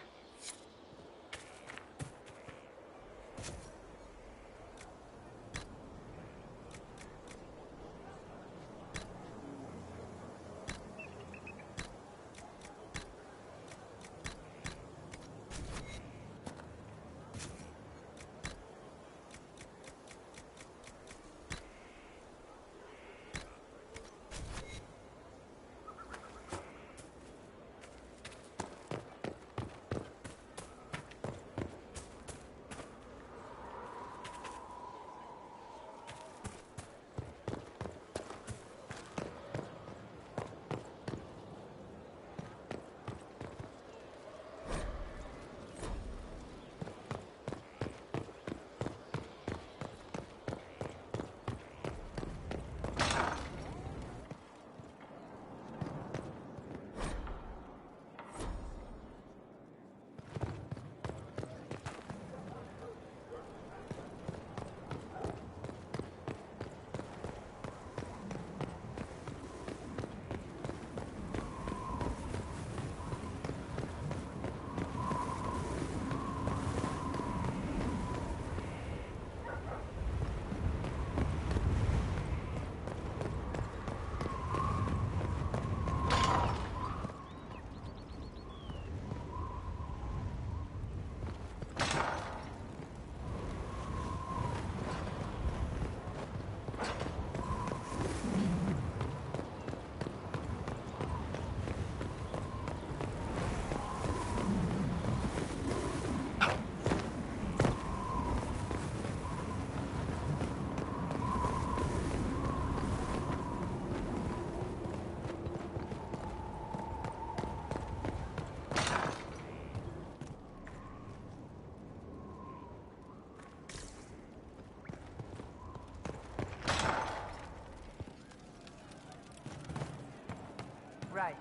right.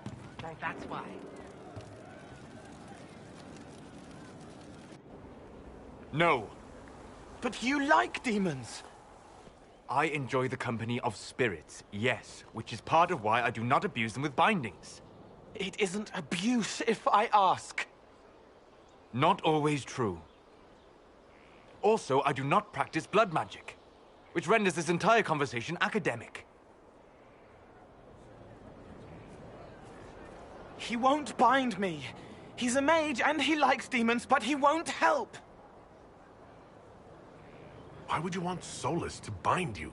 That's why. No. But you like demons! I enjoy the company of spirits, yes, which is part of why I do not abuse them with bindings. It isn't abuse if I ask. Not always true. Also, I do not practice blood magic, which renders this entire conversation academic. He won't bind me. He's a mage and he likes demons, but he won't help. Why would you want Solus to bind you?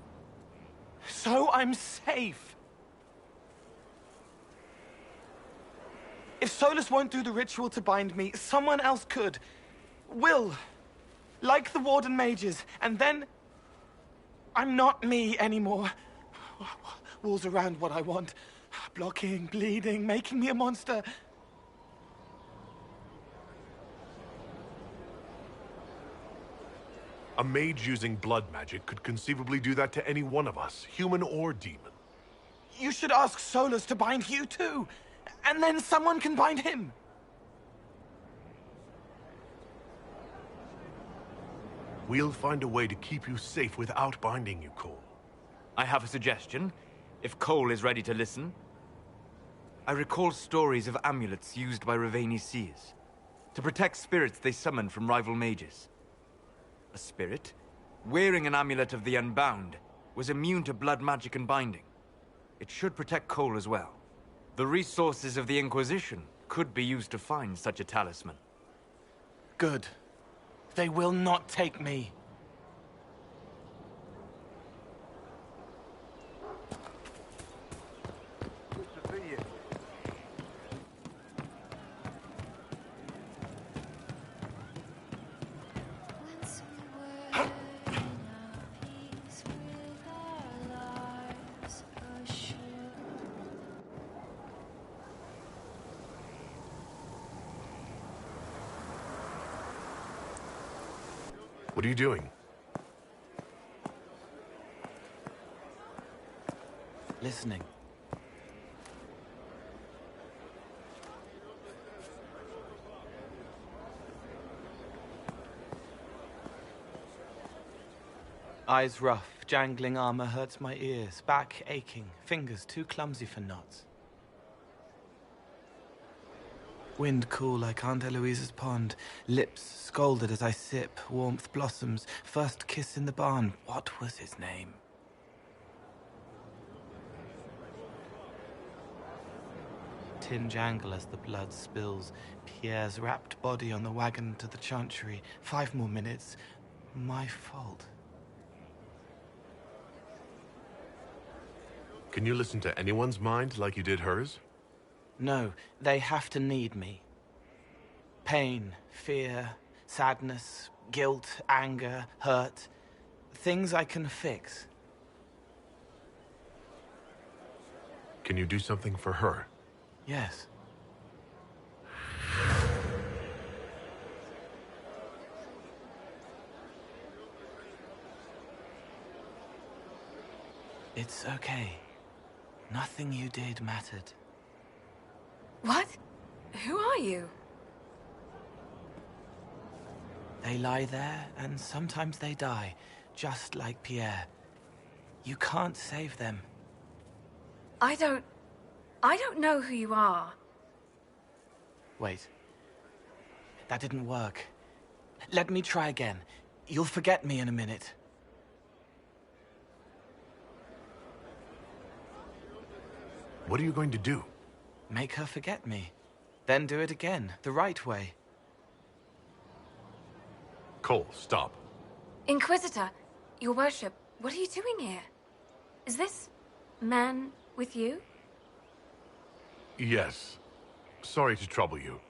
So I'm safe. If Solus won't do the ritual to bind me, someone else could. Will. Like the Warden mages. And then... I'm not me anymore. Walls around what I want. Blocking, bleeding, making me a monster. A mage using blood magic could conceivably do that to any one of us, human or demon. You should ask Solus to bind you too. And then someone can bind him. We'll find a way to keep you safe without binding you, Cole. I have a suggestion, if Cole is ready to listen. I recall stories of amulets used by Raveni seers to protect spirits they summon from rival mages. A spirit, wearing an amulet of the Unbound, was immune to blood magic and binding. It should protect Cole as well. The resources of the Inquisition could be used to find such a talisman. Good. They will not take me. What are you doing? Listening. Eyes rough, jangling armor hurts my ears, back aching, fingers too clumsy for knots. Wind cool like Aunt Eloise's pond, lips scalded as I sip, warmth blossoms, first kiss in the barn. What was his name? Tin jangle as the blood spills, Pierre's wrapped body on the wagon to the chantry. 5 more minutes. My fault. Can you listen to anyone's mind like you did hers? No, they have to need me. Pain, fear, sadness, guilt, anger, hurt. Things I can fix. Can you do something for her? Yes. It's okay. Nothing you did mattered. What? Who are you? They lie there, and sometimes they die, just like Pierre. You can't save them. I don't know who you are. Wait. That didn't work. Let me try again. You'll forget me in a minute. What are you going to do? Make her forget me. Then do it again, the right way. Cole, stop. Inquisitor, your worship, what are you doing here? Is this man with you? Yes. Sorry to trouble you.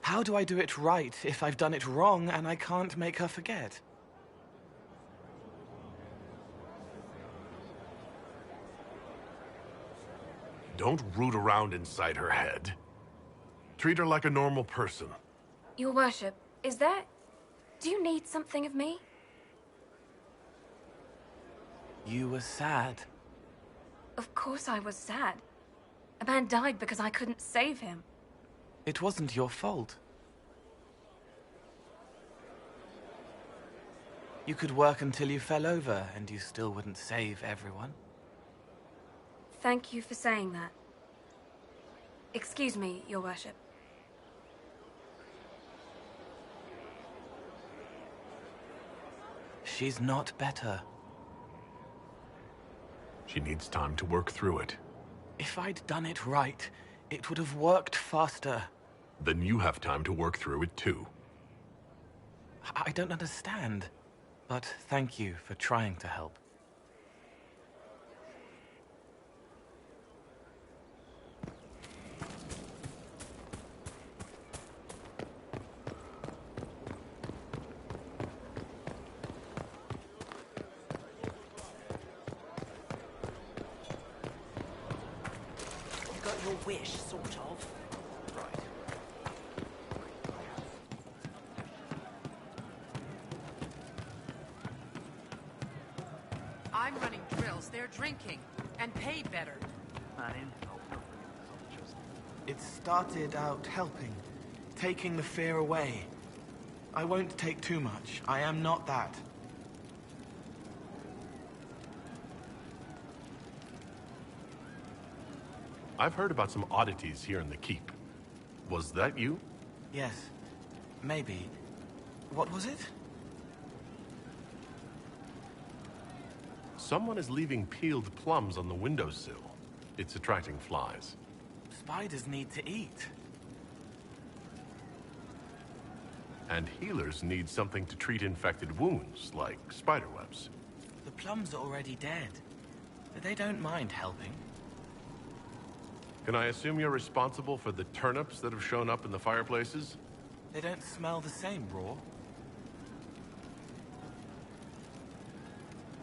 How do I do it right if I've done it wrong and I can't make her forget? Don't root around inside her head. Treat her like a normal person. Your worship, is there... Do you need something of me? You were sad. Of course I was sad. A man died because I couldn't save him. It wasn't your fault. You could work until you fell over, and you still wouldn't save everyone. Thank you for saying that. Excuse me, Your Worship. She's not better. She needs time to work through it. If I'd done it right, it would have worked faster. Then you have time to work through it too. I don't understand. But thank you for trying to help. You got your wish, sort of. I'm running drills, they're drinking, and paid better. It started out helping, taking the fear away. I won't take too much. I am not that. I've heard about some oddities here in the keep. Was that you? Yes, maybe. What was it? Someone is leaving peeled plums on the windowsill. It's attracting flies. Spiders need to eat. And healers need something to treat infected wounds, like spiderwebs. The plums are already dead. They don't mind helping. Can I assume you're responsible for the turnips that have shown up in the fireplaces? They don't smell the same raw.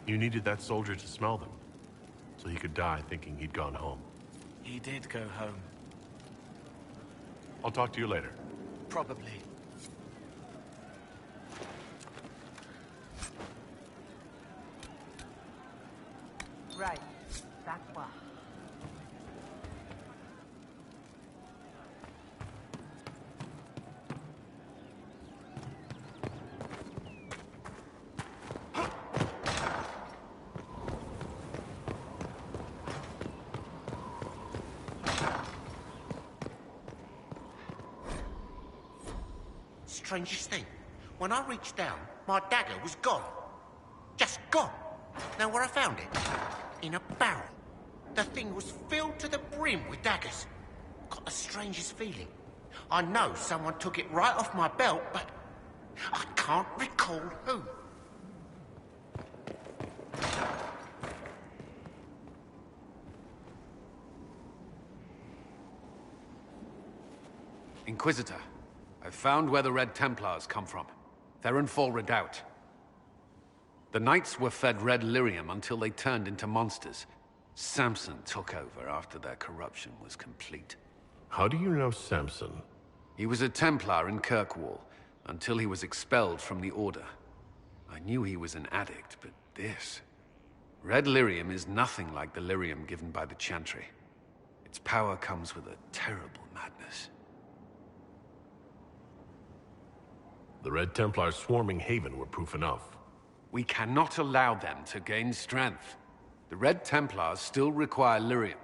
You needed that soldier to smell them, so he could die thinking he'd gone home. He did go home. I'll talk to you later. Probably. Right, that's why. Strangest thing, when I reached down, my dagger was gone. Just gone. Know where I found it? In a barrel. The thing was filled to the brim with daggers. Got the strangest feeling. I know someone took it right off my belt, but I can't recall who. Inquisitor, I've found where the Red Templars come from. They're in Fall Redoubt. The Knights were fed red lyrium until they turned into monsters. Samson took over after their corruption was complete. How do you know Samson? He was a Templar in Kirkwall, until he was expelled from the Order. I knew he was an addict, but this... Red lyrium is nothing like the lyrium given by the Chantry. Its power comes with a terrible madness. The Red Templars swarming Haven were proof enough. We cannot allow them to gain strength. The Red Templars still require lyrium.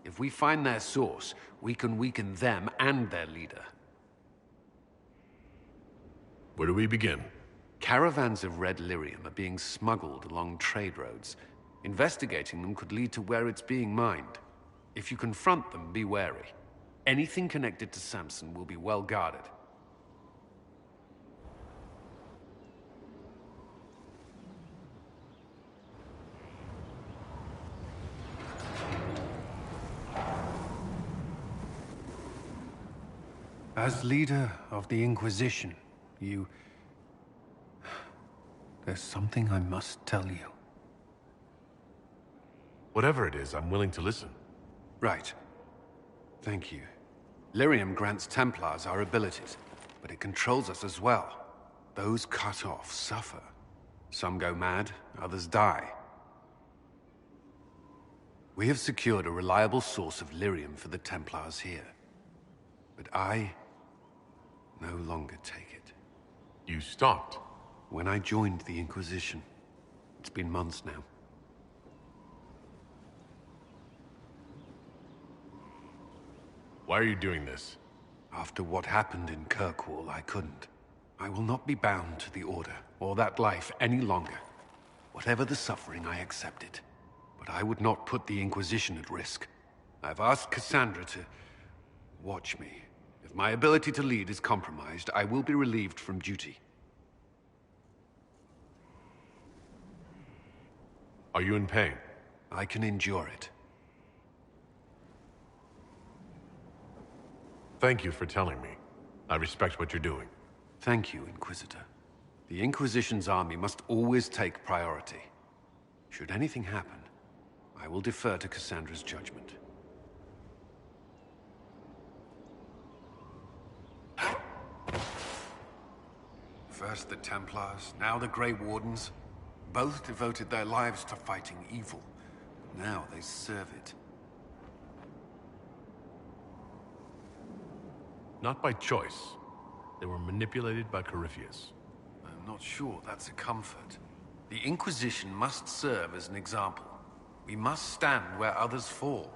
If we find their source, we can weaken them and their leader. Where do we begin? Caravans of red lyrium are being smuggled along trade roads. Investigating them could lead to where it's being mined. If you confront them, be wary. Anything connected to Samson will be well guarded. As leader of the Inquisition, there's something I must tell you. Whatever it is, I'm willing to listen. Right. Thank you. Lyrium grants Templars our abilities, but it controls us as well. Those cut off suffer. Some go mad, others die. We have secured a reliable source of lyrium for the Templars here. But I no longer take it. You stopped? When I joined the Inquisition. It's been months now. Why are you doing this? After what happened in Kirkwall, I couldn't. I will not be bound to the Order, or that life any longer. Whatever the suffering, I accept it. But I would not put the Inquisition at risk. I've asked Cassandra to watch me. If my ability to lead is compromised, I will be relieved from duty. Are you in pain? I can endure it. Thank you for telling me. I respect what you're doing. Thank you, Inquisitor. The Inquisition's army must always take priority. Should anything happen, I will defer to Cassandra's judgment. First the Templars, now the Grey Wardens. Both devoted their lives to fighting evil. Now they serve it. Not by choice. They were manipulated by Corypheus. I'm not sure that's a comfort. The Inquisition must serve as an example. We must stand where others fall.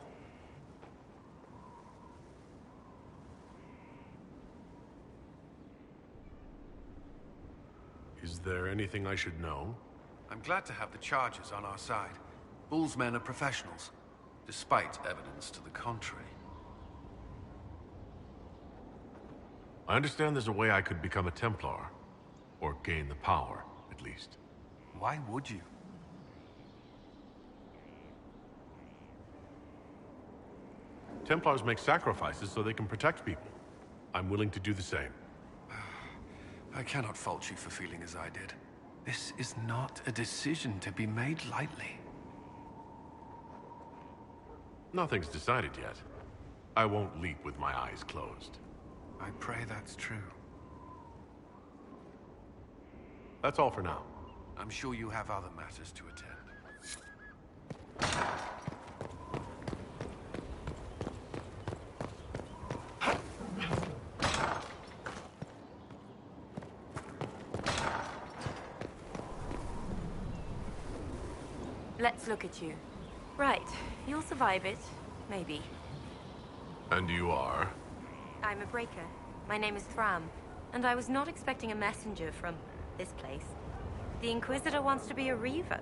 Is there anything I should know? I'm glad to have the Chargers on our side. Bull's men are professionals, despite evidence to the contrary. I understand there's a way I could become a Templar. Or gain the power, at least. Why would you? Templars make sacrifices so they can protect people. I'm willing to do the same. I cannot fault you for feeling as I did. This is not a decision to be made lightly. Nothing's decided yet. I won't leap with my eyes closed. I pray that's true. That's all for now. I'm sure you have other matters to attend. Let's look at you. Right, you'll survive it. Maybe. And you are? I'm a breaker. My name is Thram, and I was not expecting a messenger from this place. The Inquisitor wants to be a Reaver.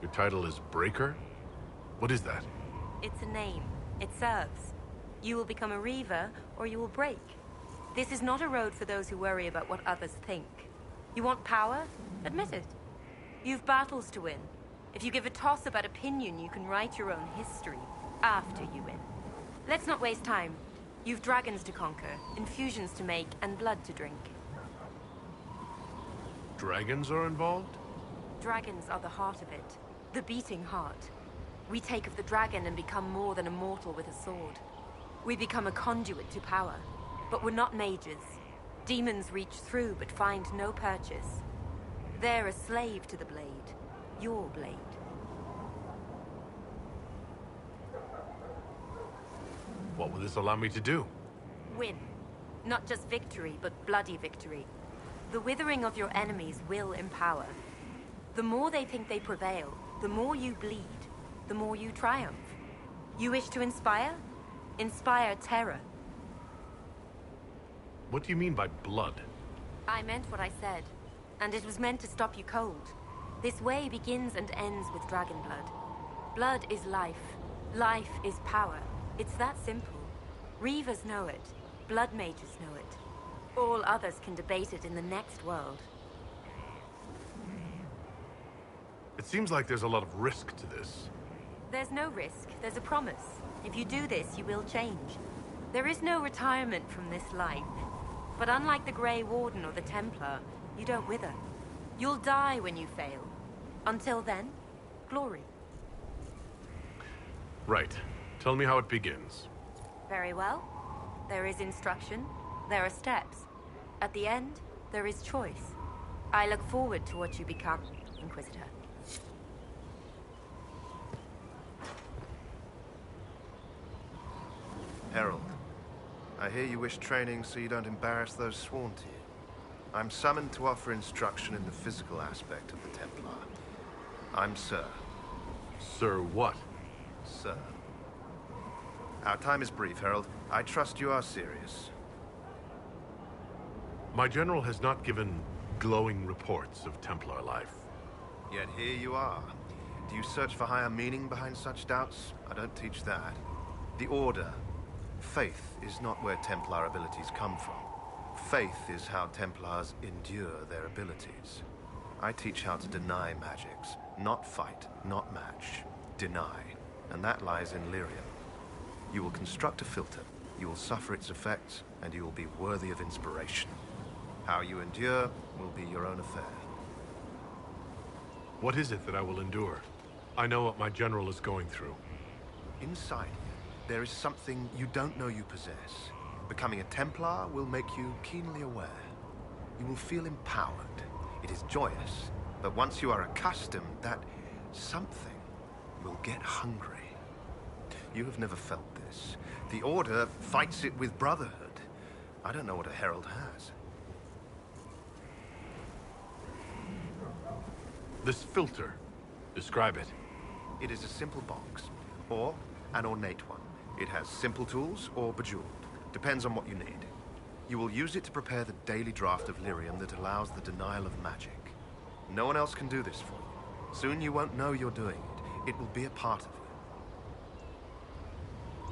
Your title is Breaker? What is that? It's a name. It serves. You will become a Reaver, or you will break. This is not a road for those who worry about what others think. You want power? Admit it. You've battles to win. If you give a toss about opinion, you can write your own history after you win. Let's not waste time. You've dragons to conquer, infusions to make, and blood to drink. Dragons are involved? Dragons are the heart of it. The beating heart. We take of the dragon and become more than a mortal with a sword. We become a conduit to power. But we're not mages. Demons reach through but find no purchase. They're a slave to the blade. Your blade. What will this allow me to do? Win. Not just victory, but bloody victory. The withering of your enemies will empower. The more they think they prevail, the more you bleed, the more you triumph. You wish to inspire? Inspire terror. What do you mean by blood? I meant what I said, and it was meant to stop you cold. This way begins and ends with dragon blood. Blood is life. Life is power. It's that simple. Reavers know it. Blood mages know it. All others can debate it in the next world. It seems like there's a lot of risk to this. There's no risk. There's a promise. If you do this, you will change. There is no retirement from this life. But unlike the Grey Warden or the Templar, you don't wither. You'll die when you fail. Until then, glory. Right. Tell me how it begins. Very well. There is instruction. There are steps. At the end, there is choice. I look forward to what you become, Inquisitor. Herald, I hear you wish training so you don't embarrass those sworn to you. I'm summoned to offer instruction in the physical aspect of the Templar. I'm Sir. Sir what? Sir. Our time is brief, Herald. I trust you are serious. My general has not given glowing reports of Templar life. Yet here you are. Do you search for higher meaning behind such doubts? I don't teach that. The Order. Faith is not where Templar abilities come from. Faith is how Templars endure their abilities. I teach how to deny magics. Not fight, not match. Deny. And that lies in Lyrium. You will construct a filter, you will suffer its effects, and you will be worthy of inspiration. How you endure will be your own affair. What is it that I will endure? I know what my general is going through. Inside you, there is something you don't know you possess. Becoming a Templar will make you keenly aware. You will feel empowered. It is joyous, but once you are accustomed, that something will get hungry. You have never felt this. The Order fights it with brotherhood. I don't know what a Herald has. This filter. Describe it. It is a simple box, or an ornate one. It has simple tools or bejeweled. Depends on what you need. You will use it to prepare the daily draft of Lyrium that allows the denial of magic. No one else can do this for you. Soon you won't know you're doing it. It will be a part of you.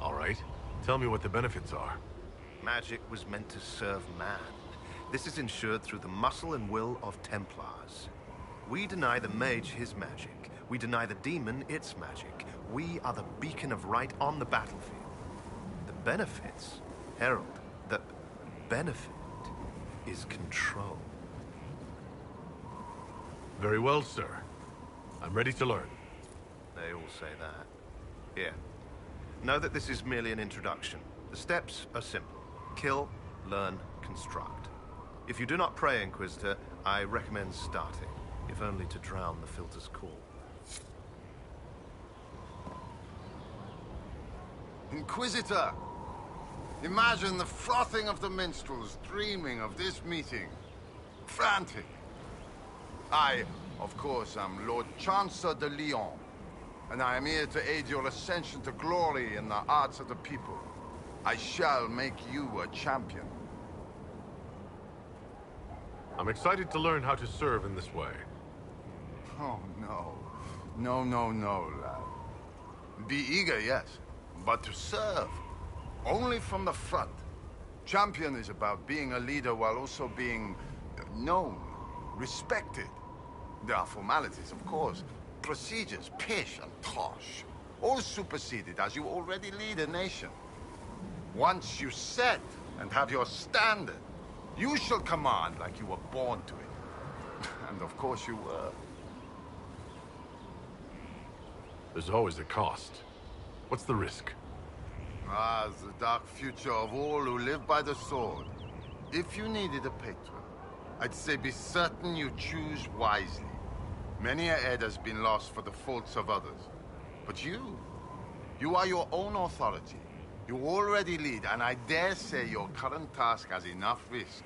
All right. Tell me what the benefits are. Magic was meant to serve man. This is ensured through the muscle and will of Templars. We deny the mage his magic. We deny the demon its magic. We are the beacon of right on the battlefield. The benefits, Herald, the benefit is control. Very well, sir. I'm ready to learn. They all say that. Here. Know that this is merely an introduction. The steps are simple. Kill, learn, construct. If you do not pray, Inquisitor, I recommend starting, if only to drown the filter's call. Inquisitor! Imagine the frothing of the minstrels dreaming of this meeting. Frantic. I, of course, am Lord Chancellor de Lyon, and I am here to aid your ascension to glory in the hearts of the people. I shall make you a champion. I'm excited to learn how to serve in this way. Oh, no. No, lad. Be eager, yes, but to serve. Only from the front. Champion is about being a leader while also being known, respected. There are formalities, of course. Procedures, pish and tosh. All superseded as you already lead a nation. Once you set and have your standard, you shall command like you were born to it. And of course you were. There's always a cost. What's the risk? Ah, the dark future of all who live by the sword. If you needed a patron, I'd say be certain you choose wisely. Many a head has been lost for the faults of others. But you are your own authority. You already lead, and I dare say your current task has enough risk.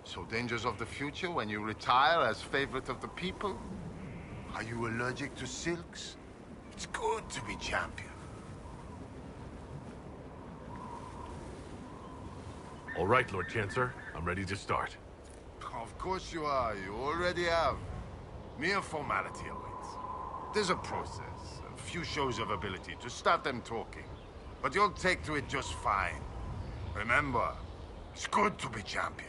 So dangers of the future when you retire as favorite of the people? Are you allergic to silks? It's good to be champion. All right, Lord Chancellor. I'm ready to start. Of course you are. You already have. Mere formality awaits. There's a process, a few shows of ability to start them talking. But you'll take to it just fine. Remember, it's good to be champion.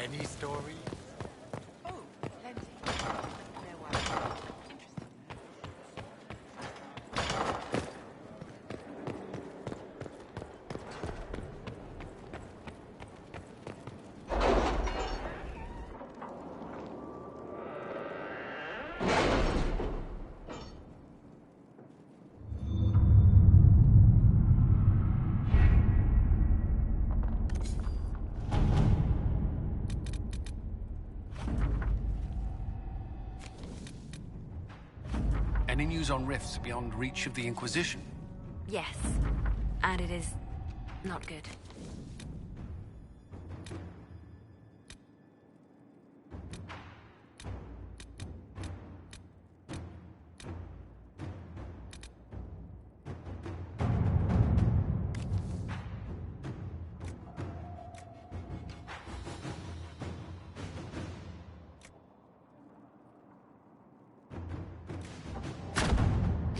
Any story? Oh, plenty. There were. Any news on rifts beyond reach of the Inquisition? Yes. And it is not good.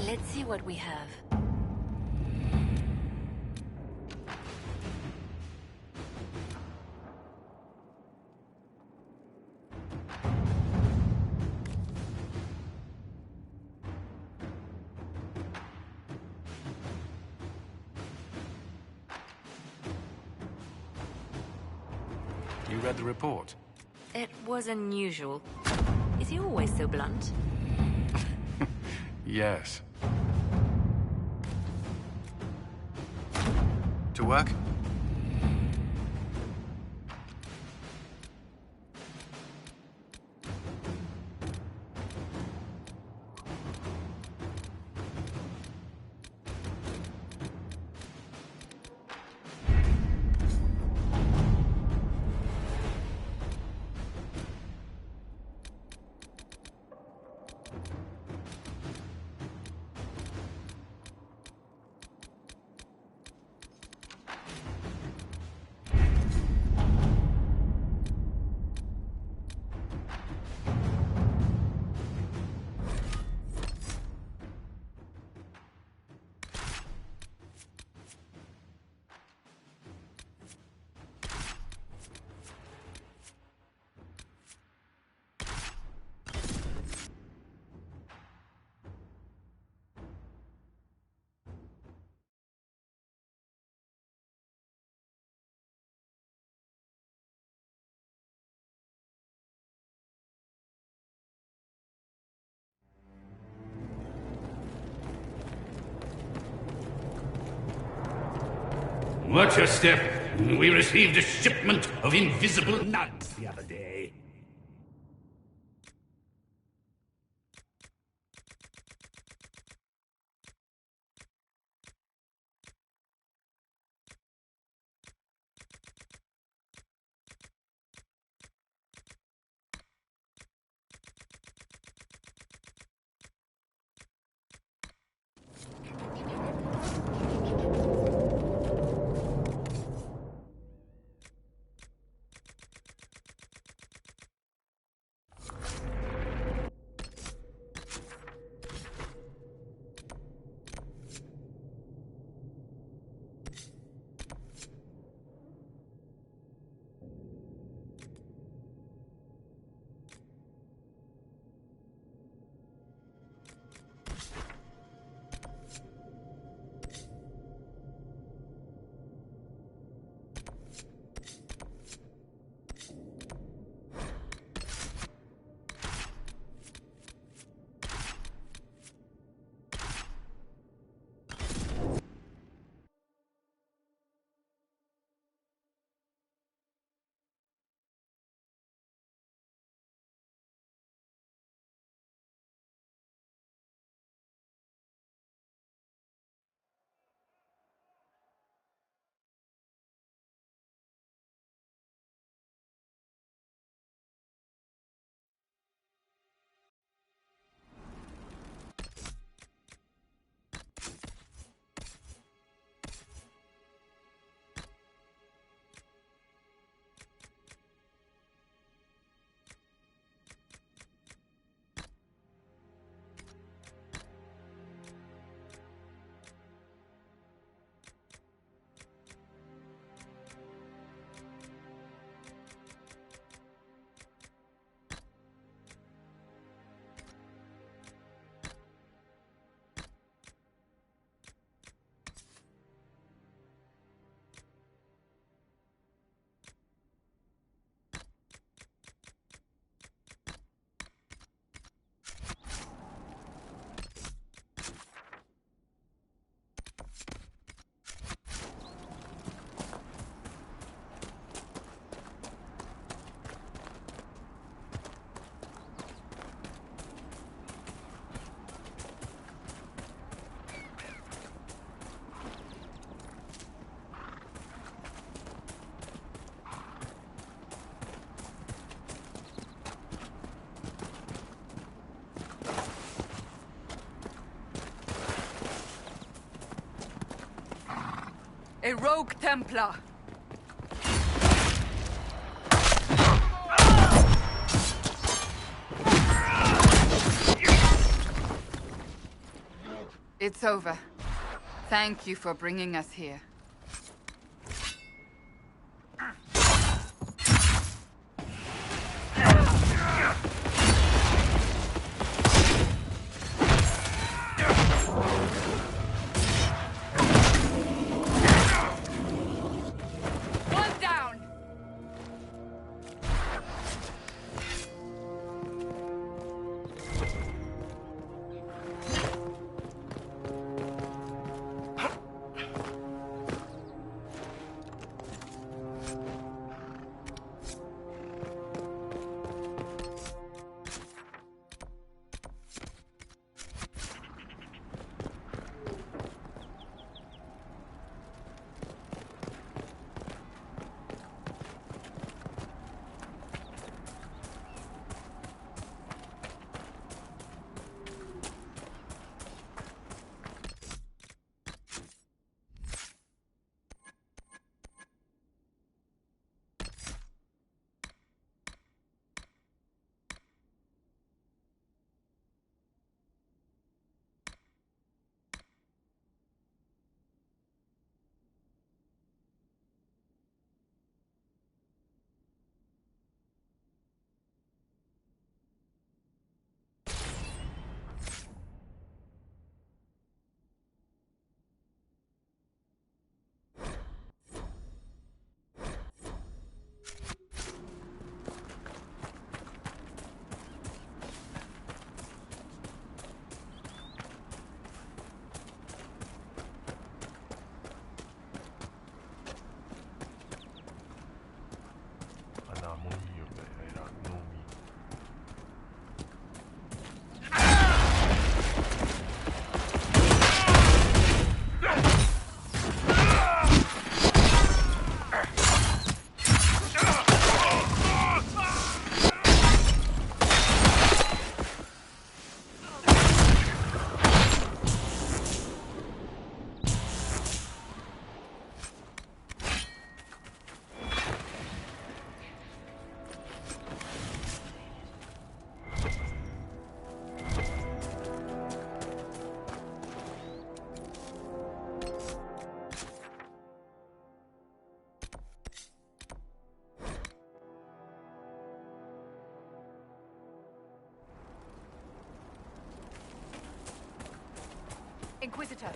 Let's see what we have. You read the report? It was unusual. Is he always so blunt? Yes. To work? Watch your step. We received a shipment of invisible nuts the other day. A rogue Templar. It's over. Thank you for bringing us here. One down! Inquisitor.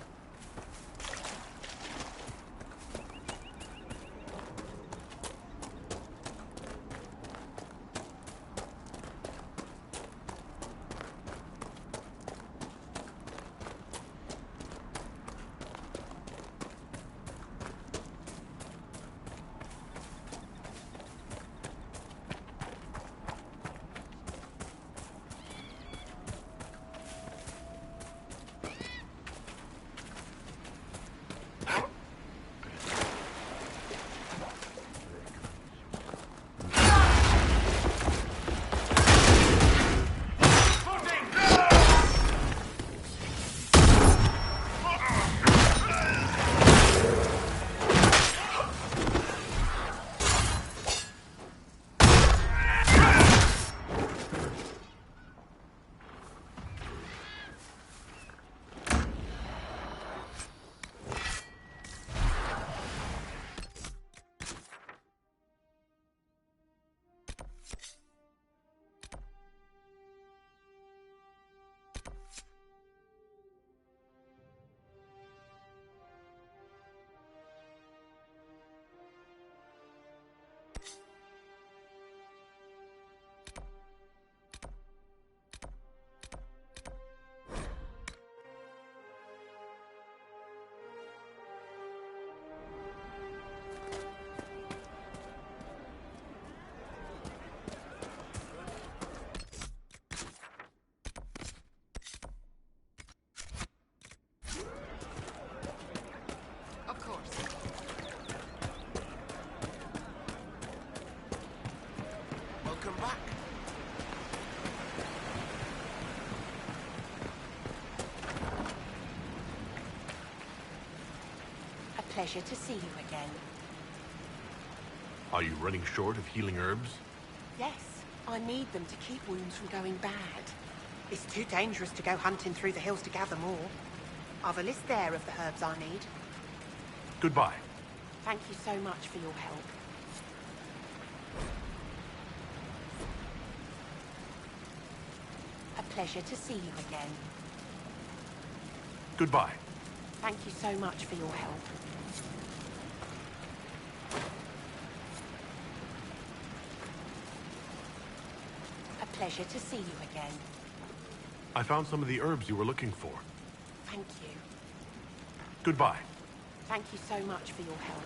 pleasure to see you again. Are you running short of healing herbs? Yes, I need them to keep wounds from going bad. It's too dangerous to go hunting through the hills to gather more. I've a list there of the herbs I need. Goodbye. Thank you so much for your help. A pleasure to see you again. Goodbye. Thank you so much for your help. A pleasure to see you again. I found some of the herbs you were looking for. Thank you. Goodbye. Thank you so much for your help.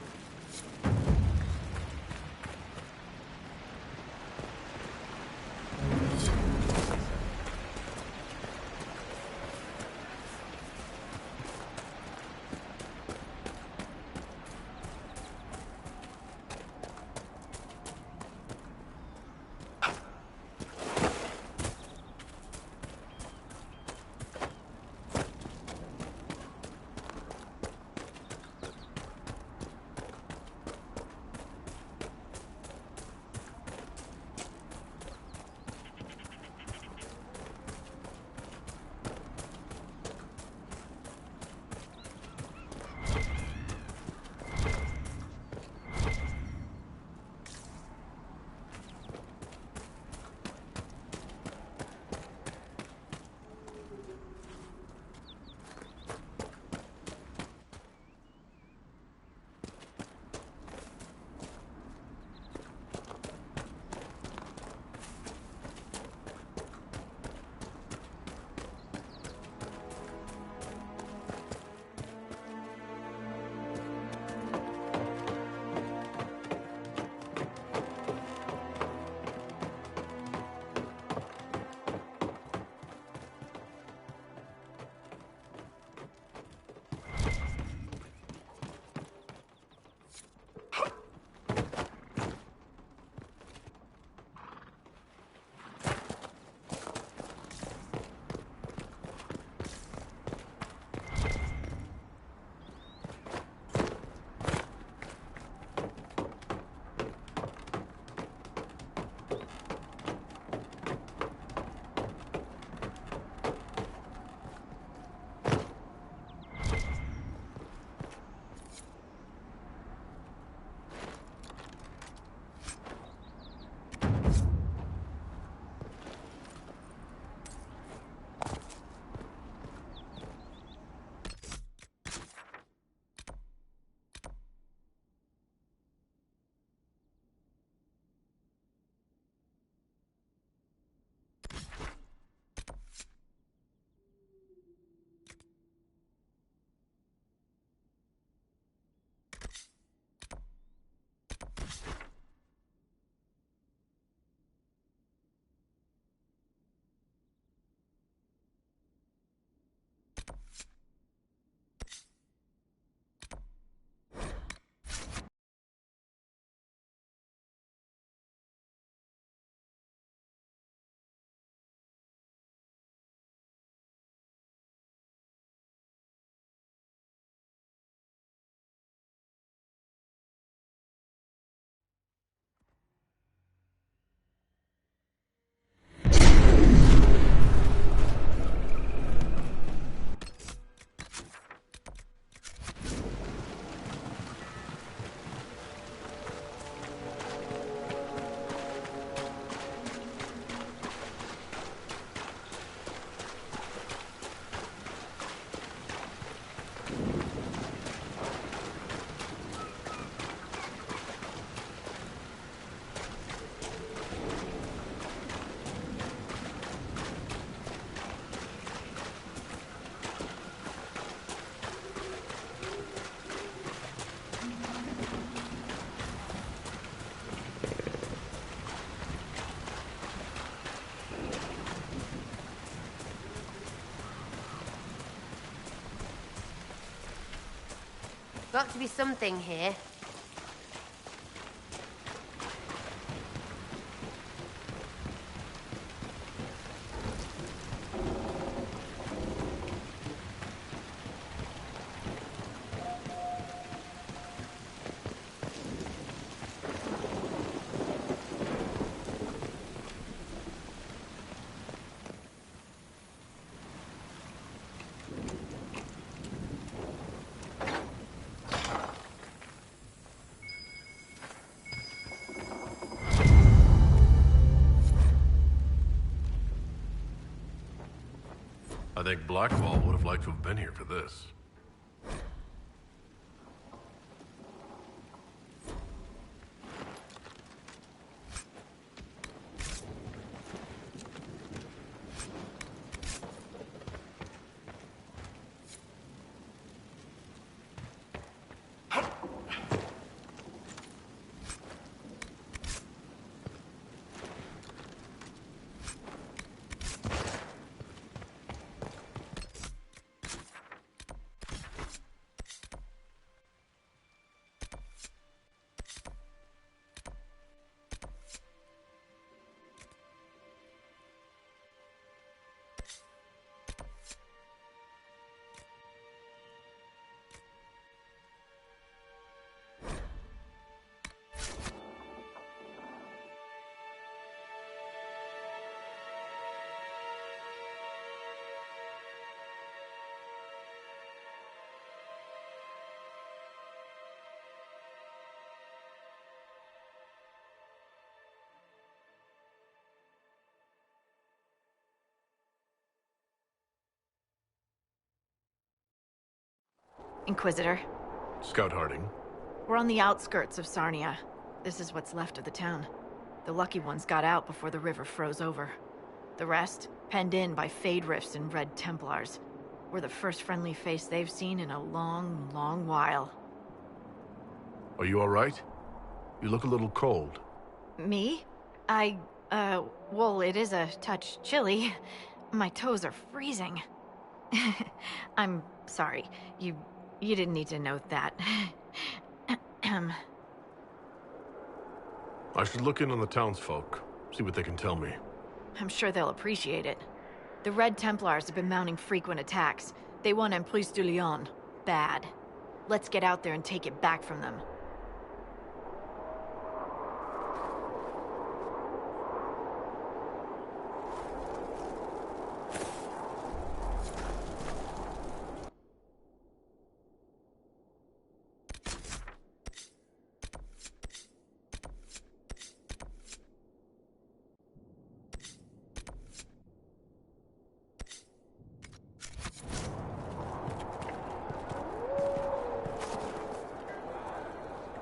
Got to be something here. think Blackwall would have liked to have been here for this. Inquisitor. Scout Harding. We're on the outskirts of Sarnia. This is what's left of the town. The lucky ones got out before the river froze over. The rest, penned in by Fade Rifts and Red Templars. We're the first friendly face they've seen in a long, long while. Are you all right? You look a little cold. Me? Well, it is a touch chilly. My toes are freezing. I'm sorry. You didn't need to note that. I should look in on the townsfolk, see what they can tell me. I'm sure they'll appreciate it. The Red Templars have been mounting frequent attacks. They want Emprise de Lyon. Bad. Let's get out there and take it back from them.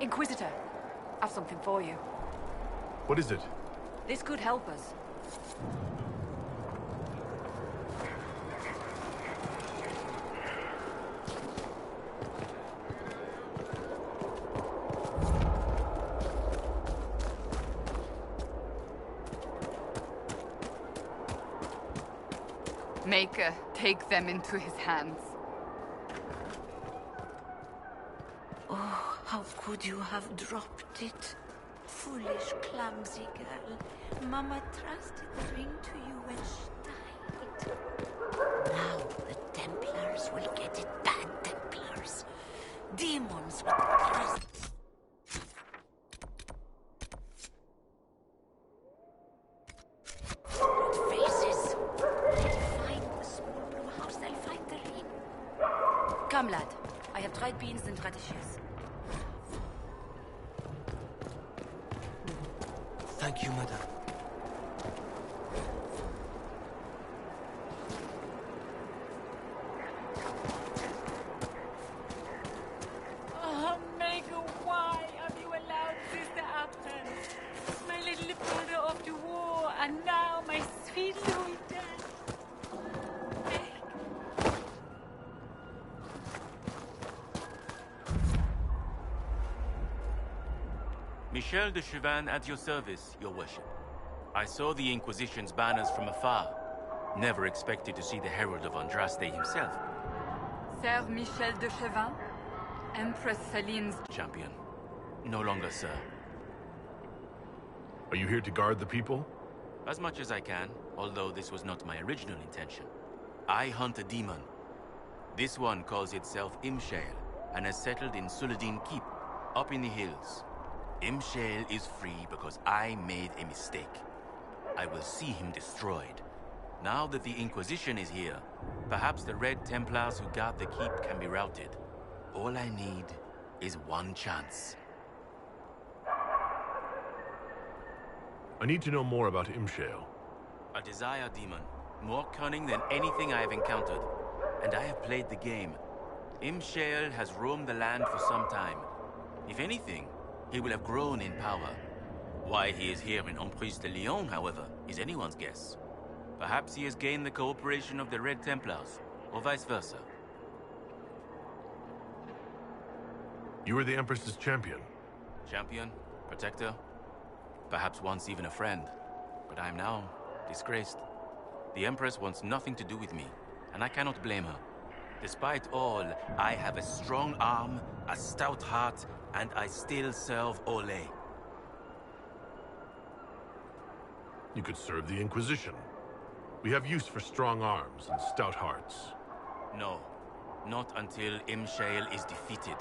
Inquisitor, I've something for you. What is it? This could help us. Maker, take them into his hands. Oh, how could you have dropped it? Foolish, clumsy girl. Mama trusted the ring to you when she died. Now the Templars will get it. Bad Templars. Demons with trust. Faces. They'll find the small blue house. They'll find the ring. Come, lad. I have dried beans and radishes. Thank you, madam. Oh, Maker, why have you allowed this to happen? My little brother off to war, and now my sweet Louis dead. Michel de Chauvin at your service, your worship. I saw the Inquisition's banners from afar. Never expected to see the Herald of Andraste himself. Sir Michel de Chauvin, Empress Celine's Champion. No longer, sir. Are you here to guard the people? As much as I can, although this was not my original intention. I hunt a demon. This one calls itself Imshale, and has settled in Suladin Keep, up in the hills. Imshale is free because I made a mistake. I will see him destroyed. Now that the Inquisition is here, perhaps the Red Templars who guard the keep can be routed. All I need is one chance. I need to know more about Imshale. A desire demon, More cunning than anything I have encountered. And I have played the game. Imshale has roamed the land for some time. If anything, he will have grown in power. Why he is here in Emprise de Lyon, however, is anyone's guess. Perhaps he has gained the cooperation of the Red Templars, or vice versa. You were the Empress's champion. Champion, protector, perhaps once even a friend. But I am now disgraced. The Empress wants nothing to do with me, and I cannot blame her. Despite all, I have a strong arm, a stout heart, and I still serve Ole. You could serve the Inquisition. We have use for strong arms and stout hearts. No, not until Imshale is defeated.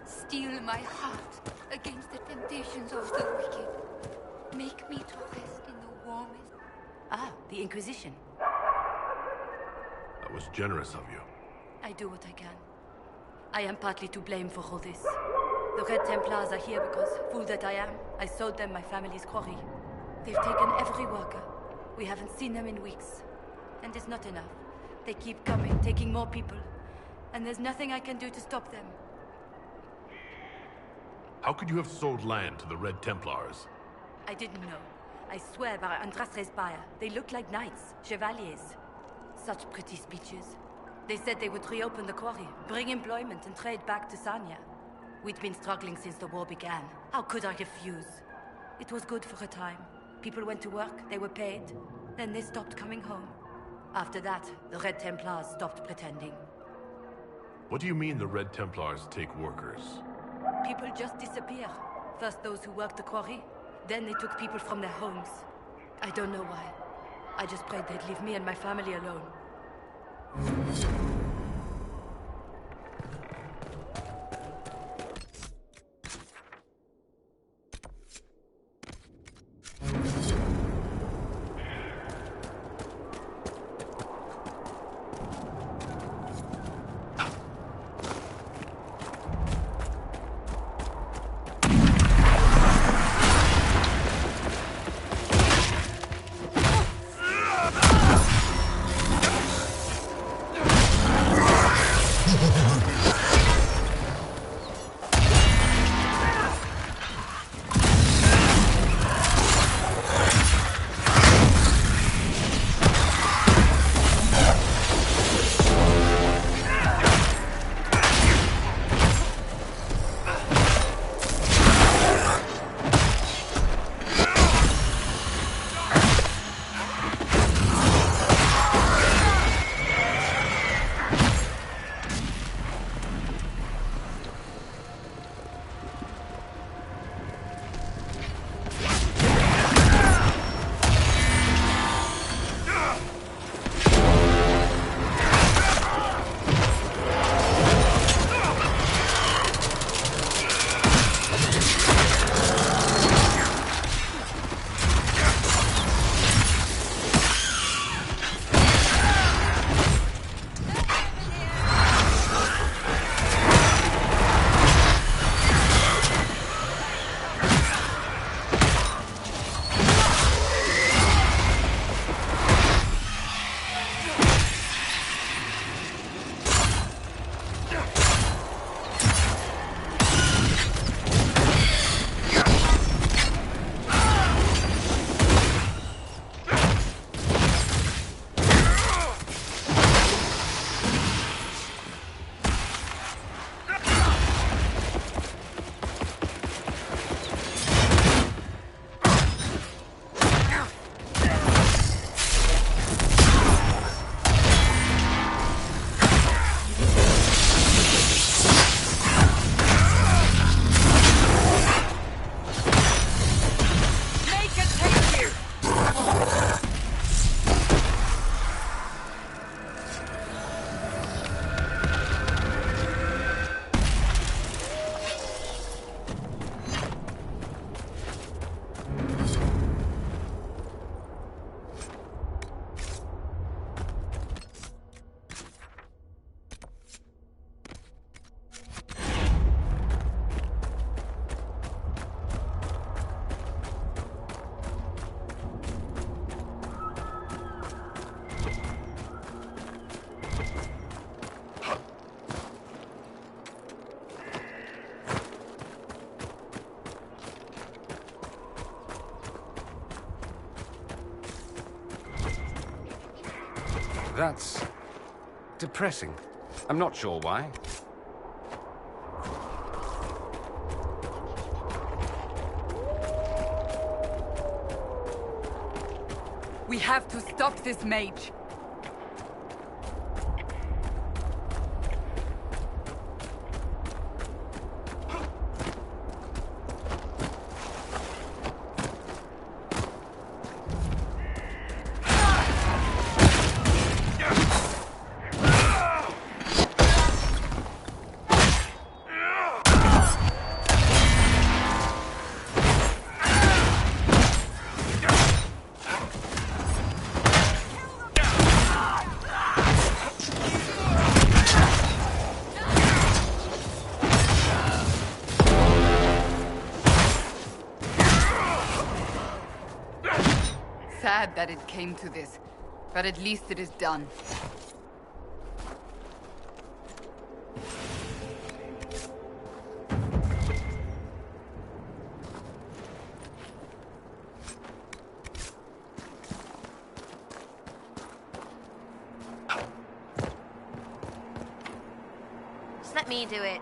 Steel my heart against the temptations of the wicked. Make me to rest in the warmest... Ah, the Inquisition. That was generous of you. I do what I can. I am partly to blame for all this. The Red Templars are here because, fool that I am, I sold them my family's quarry. They've taken every worker. We haven't seen them in weeks. And it's not enough. They keep coming, taking more people. And there's nothing I can do to stop them. How could you have sold land to the Red Templars? I didn't know. I swear by Andras's Spire, they look like knights, chevaliers. Such pretty speeches. They said they would reopen the quarry, bring employment and trade back to Sanya. We'd been struggling since the war began. How could I refuse? It was good for a time. People went to work, they were paid. Then they stopped coming home. After that, the Red Templars stopped pretending. What do you mean the Red Templars take workers? People just disappear. First those who worked the quarry, then they took people from their homes. I don't know why. I just prayed they'd leave me and my family alone. That's depressing. I'm not sure why. We have to stop this mage. Sad that it came to this, but at least it is done. Just let me do it.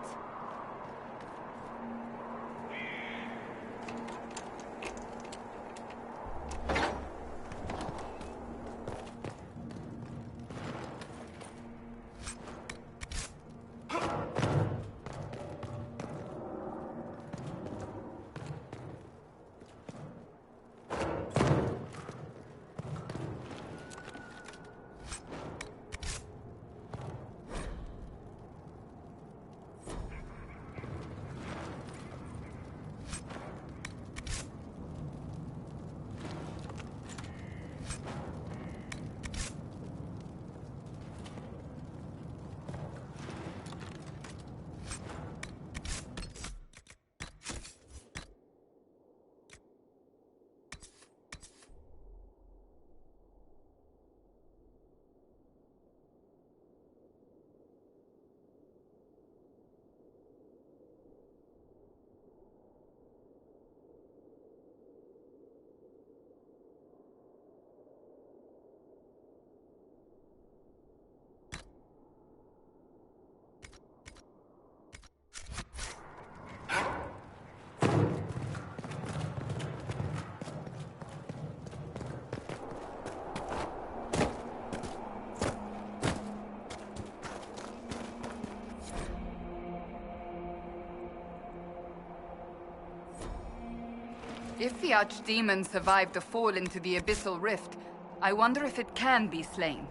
If the Archdemon survived the fall into the Abyssal Rift, I wonder if it can be slain.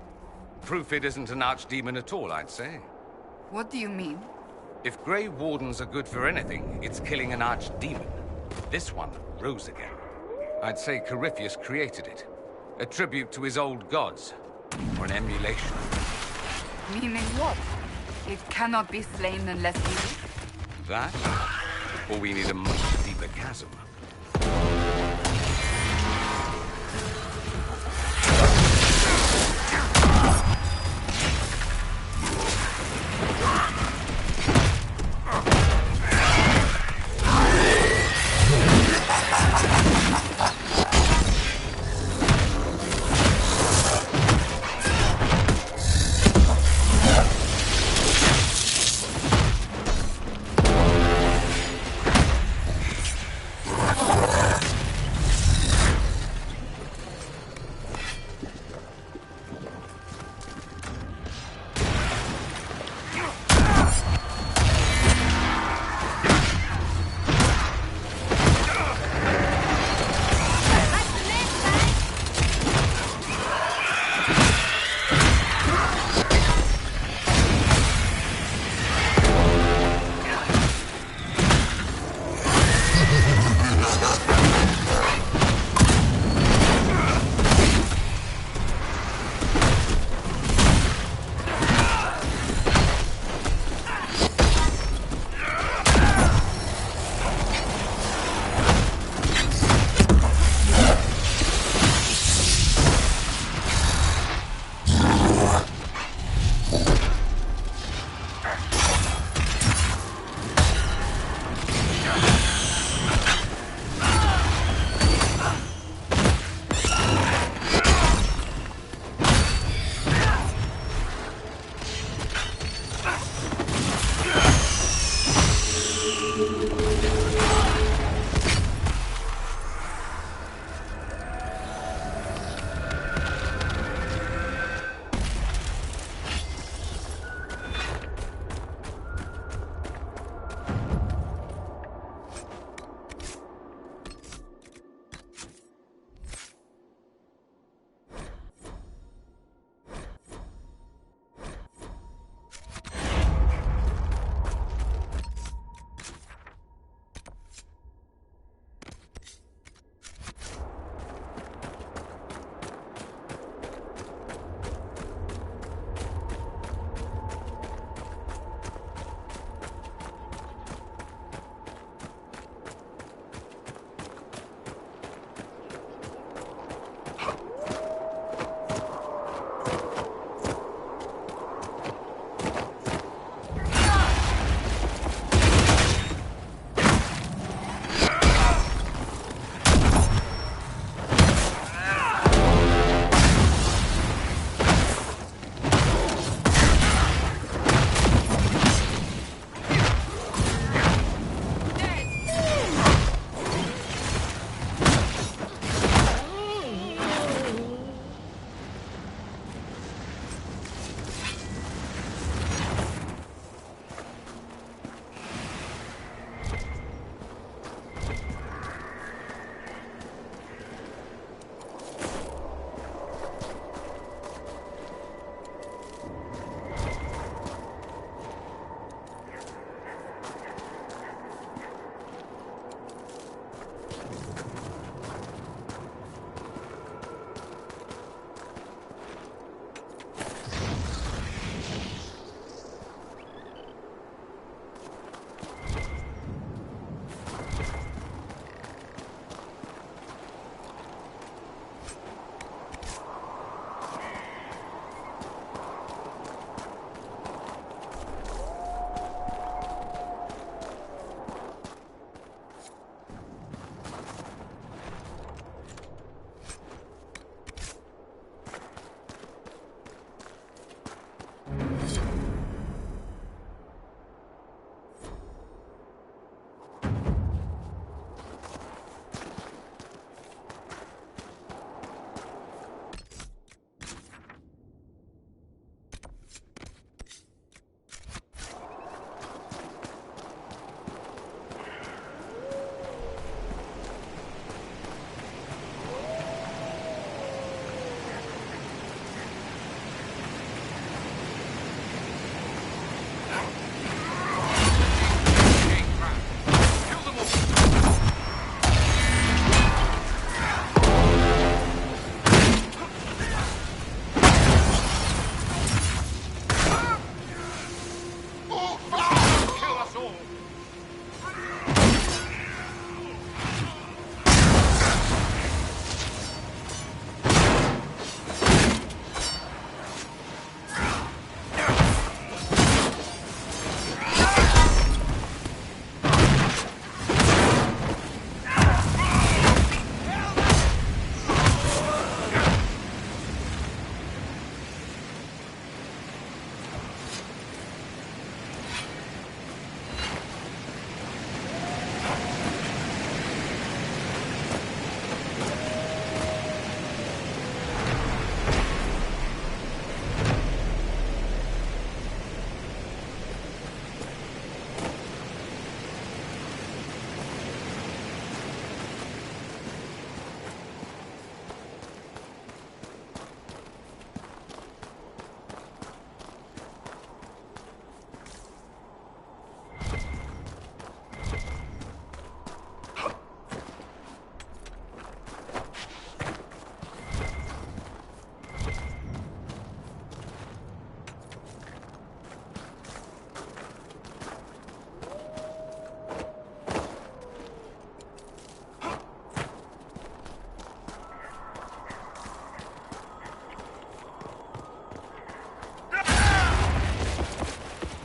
Proof it isn't an archdemon at all, I'd say. What do you mean? If Grey Wardens are good for anything, it's killing an archdemon. This one rose again. I'd say Corypheus created it. A tribute to his old gods. Or an emulation. Meaning what? It cannot be slain unless we live? That? Or we need a much deeper chasm.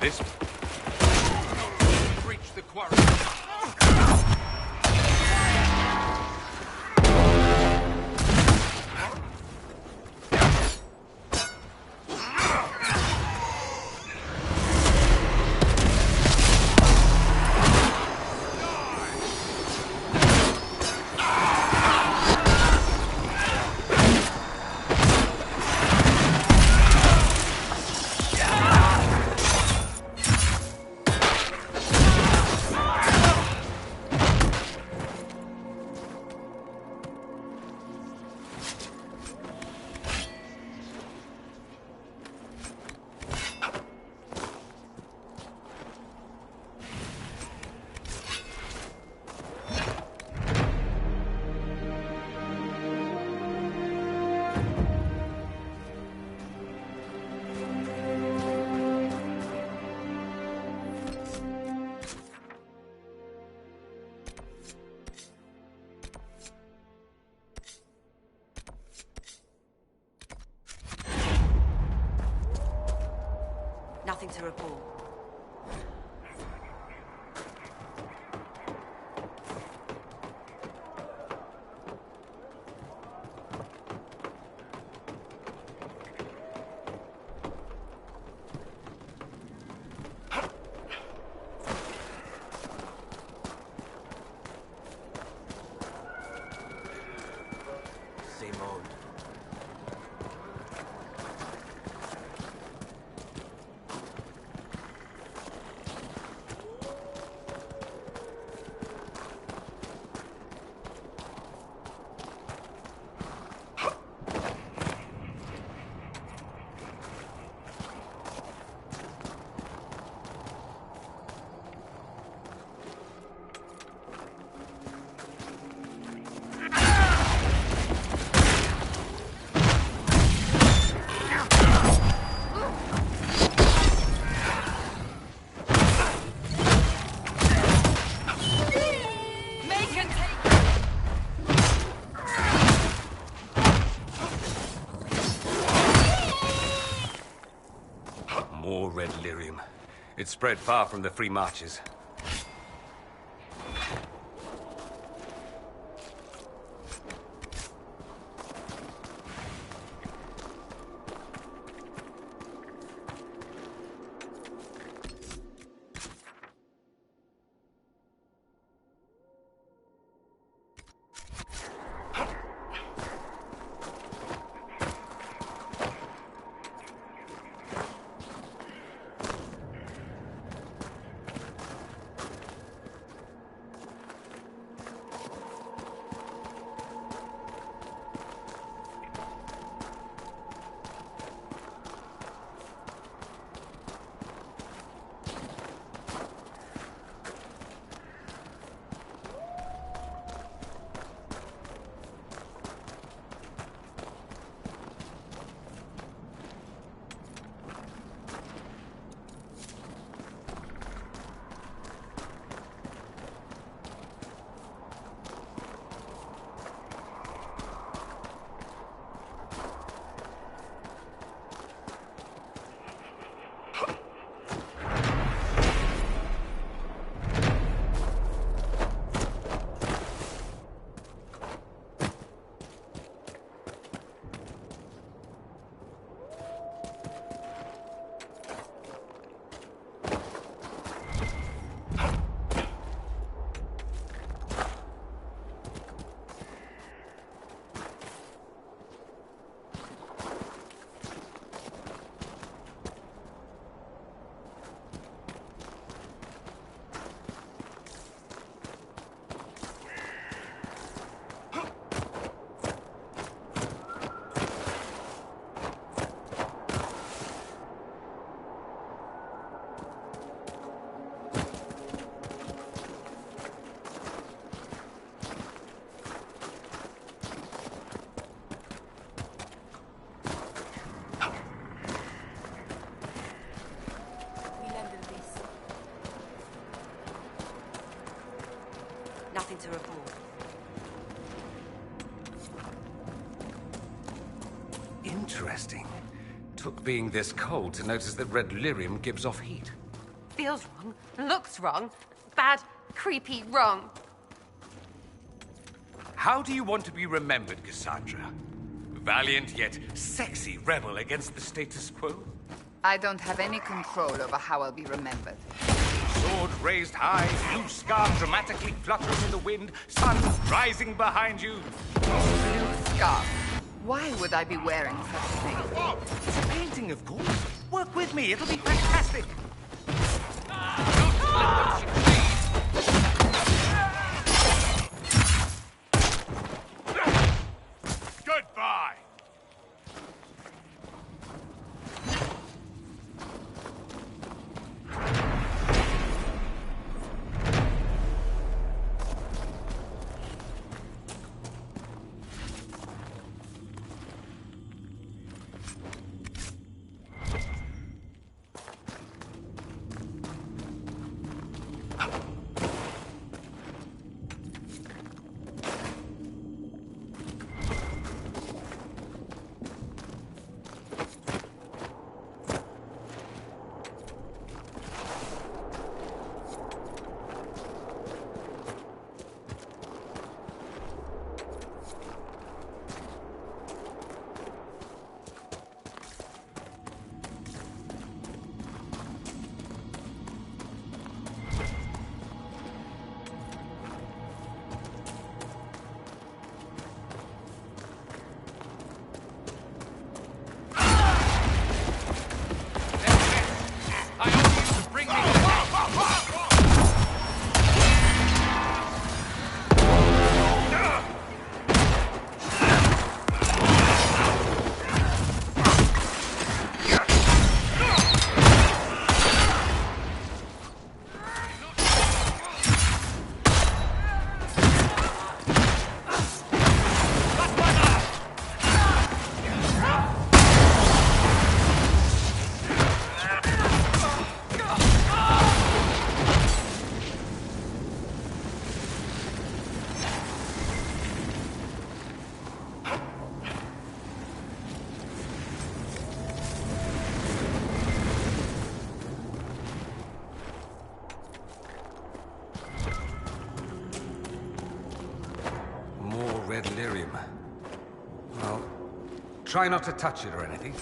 this... Breach the quarry. Nothing to report. Same old. More red lyrium. It spread far from the free marches. Nothing to report. Interesting. Took being this cold to notice that red lyrium gives off heat. Feels wrong, looks wrong, bad, creepy, wrong. How do you want to be remembered, Cassandra? Valiant yet sexy rebel against the status quo? I don't have any control over how I'll be remembered. Sword raised high, blue scarf dramatically fluttering in the wind, sun rising behind you. Blue scarf. Why would I be wearing such a thing? It's a painting, of course. Work with me, it'll be fantastic. Goodbye! Red lyrium. Well, try not to touch it or anything.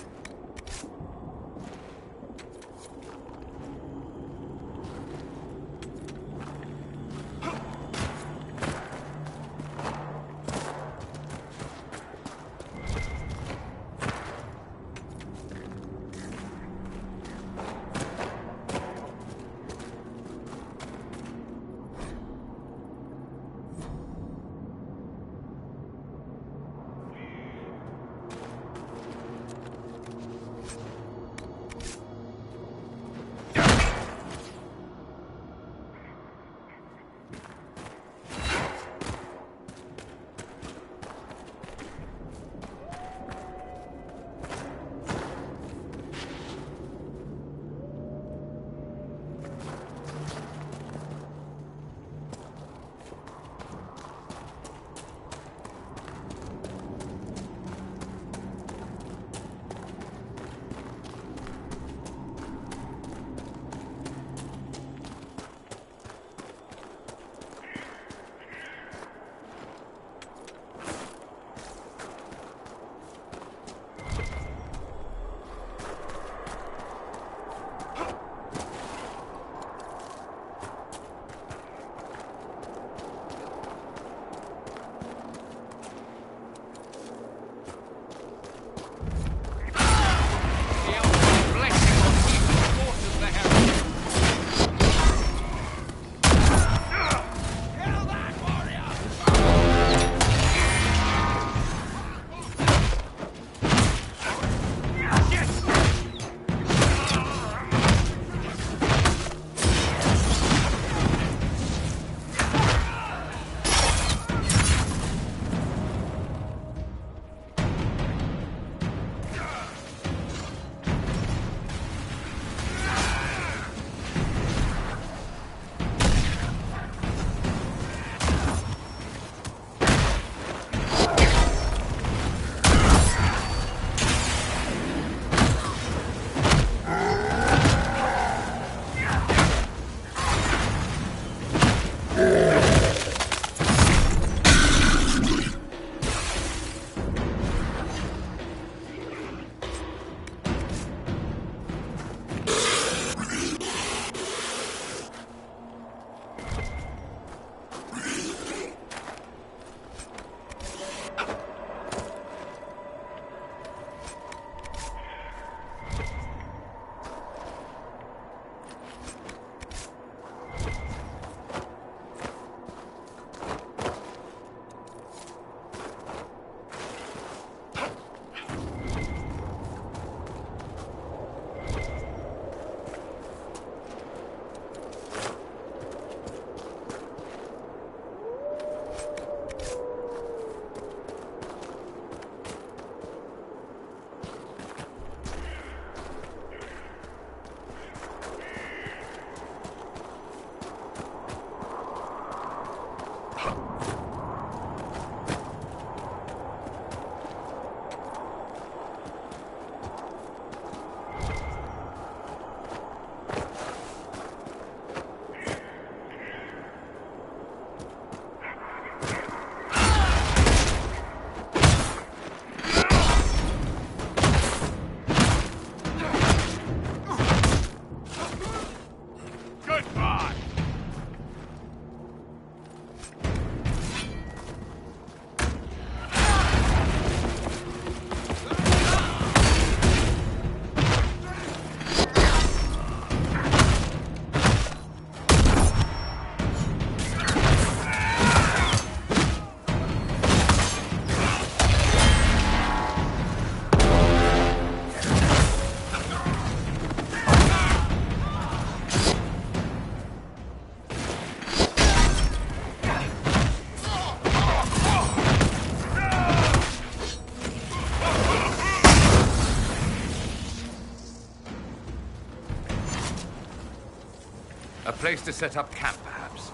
place to set up camp, perhaps.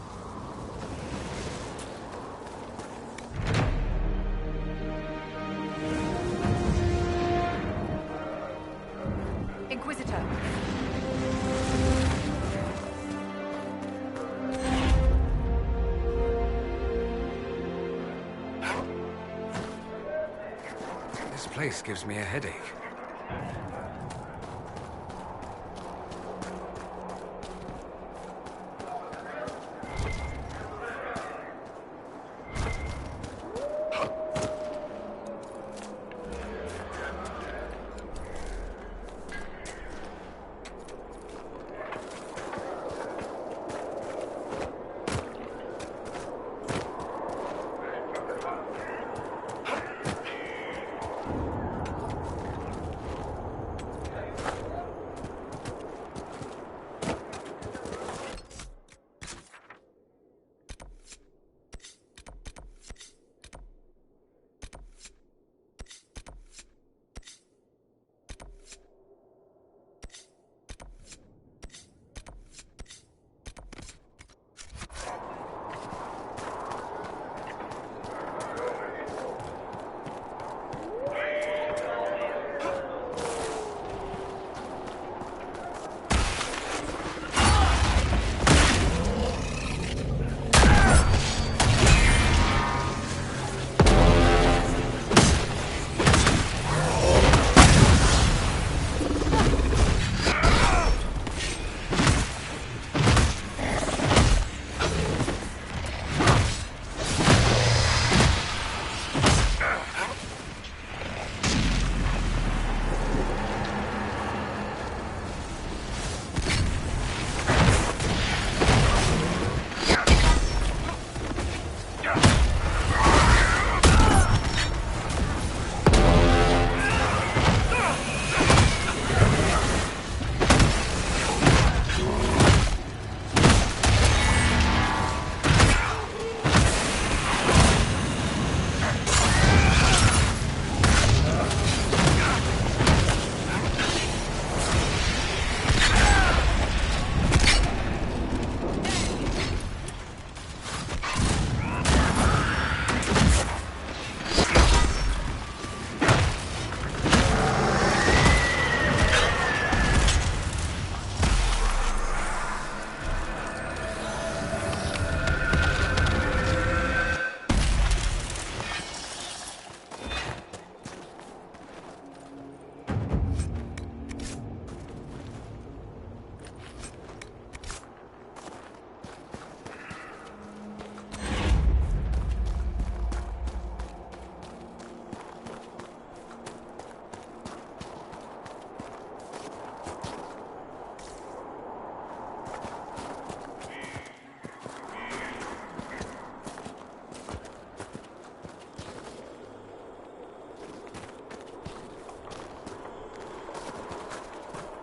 Inquisitor. This place gives me a headache.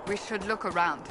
We should look around.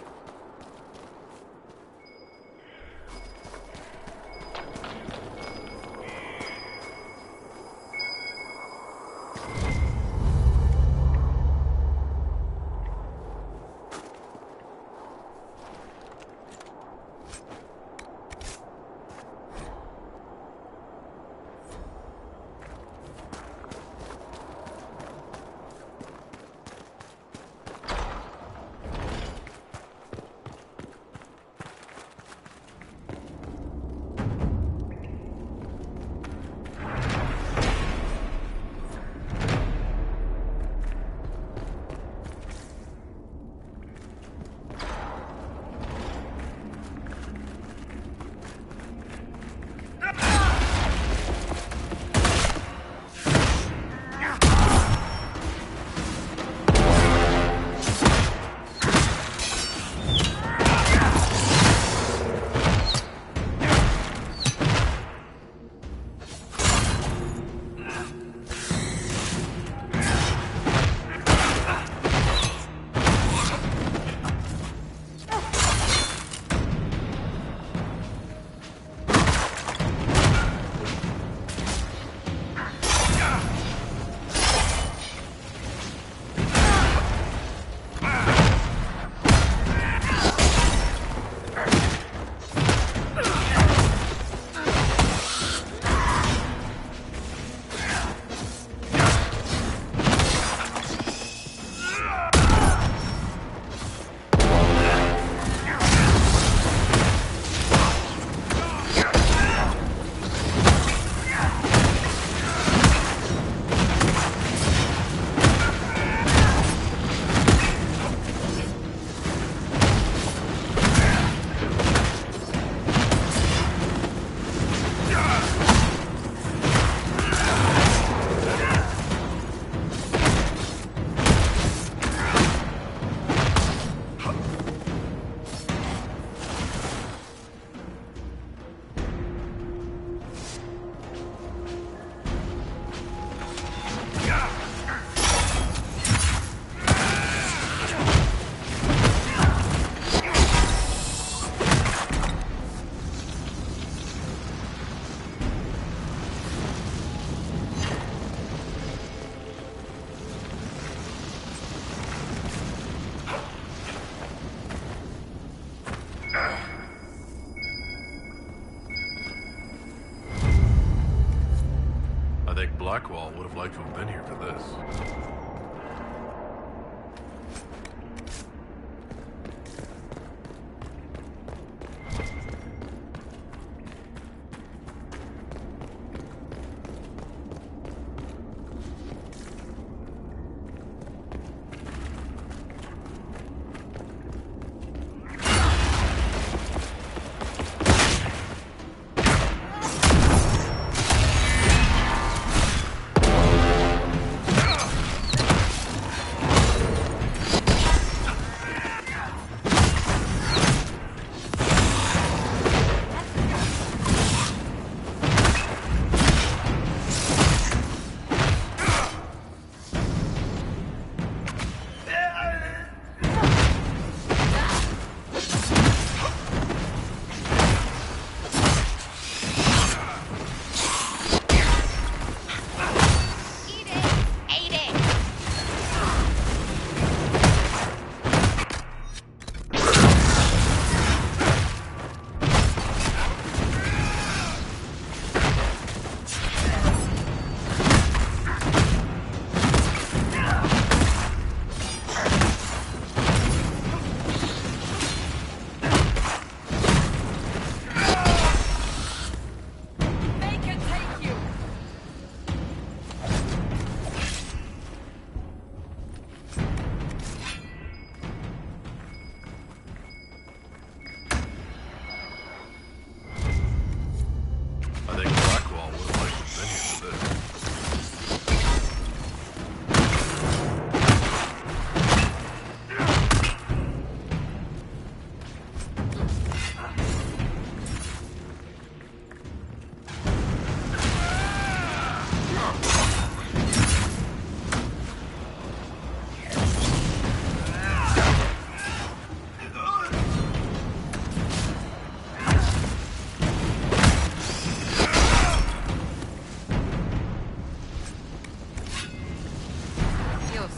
Blackwall would have liked to have been here for this.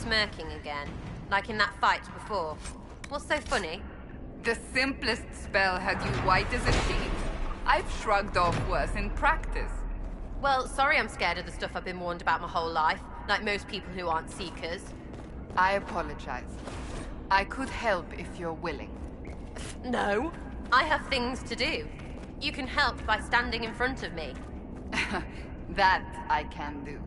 Smirking again, like in that fight before. What's so funny? The simplest spell had you white as a sheet. I've shrugged off worse in practice. Well, sorry I'm scared of the stuff I've been warned about my whole life, like most people who aren't Seekers. I apologize. I could help if you're willing. No, I have things to do. You can help by standing in front of me. That I can do.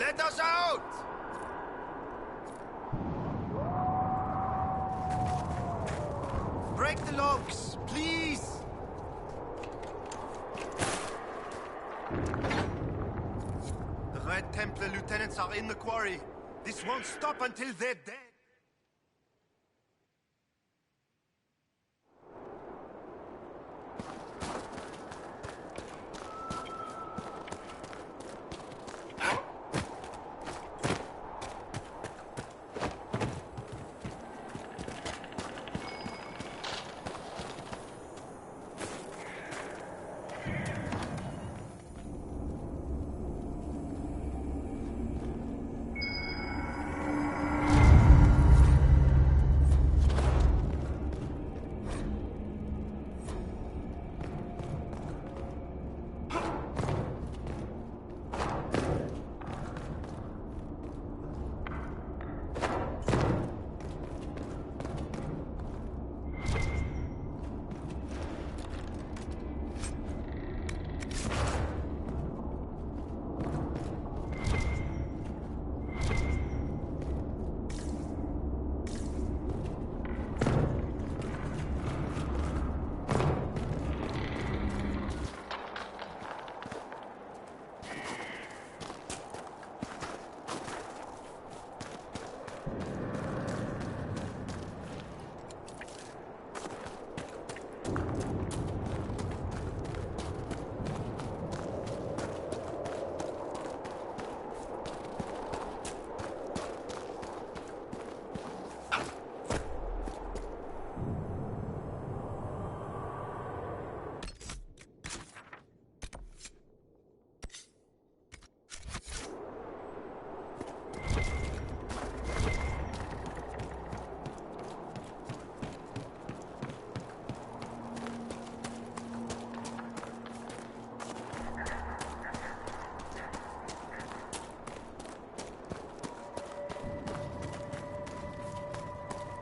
Let us out! Break the locks, please! The Red Templar lieutenants are in the quarry. This won't stop until they're dead.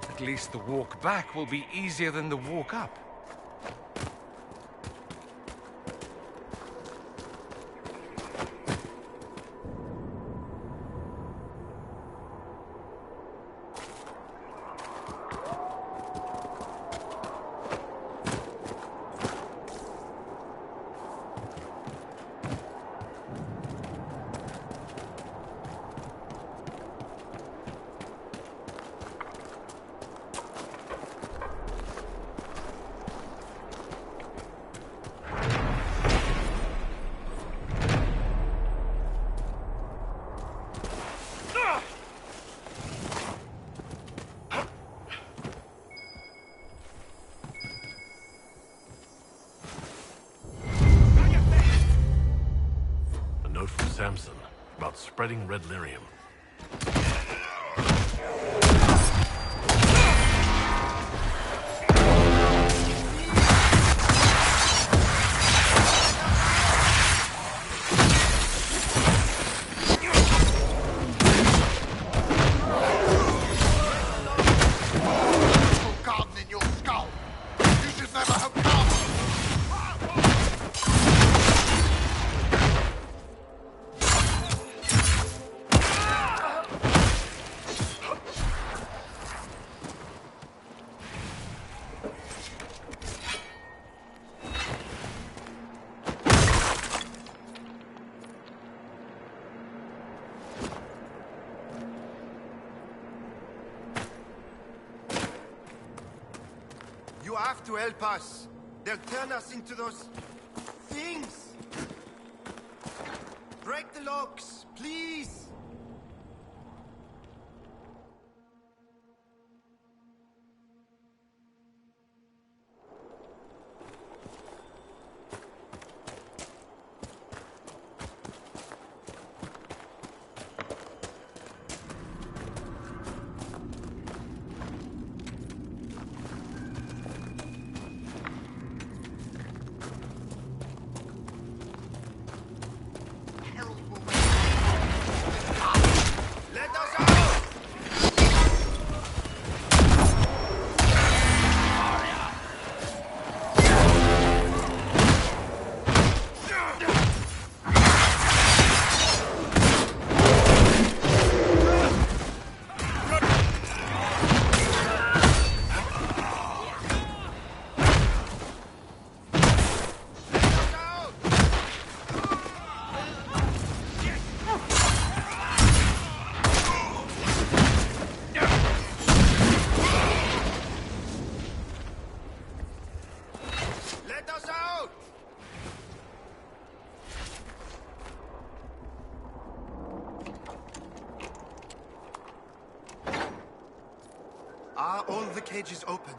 At least the walk back will be easier than the walk up. Samson about spreading red lyrium. You have to help us. They'll turn us into those things. Break the locks, please. Are all the cages open?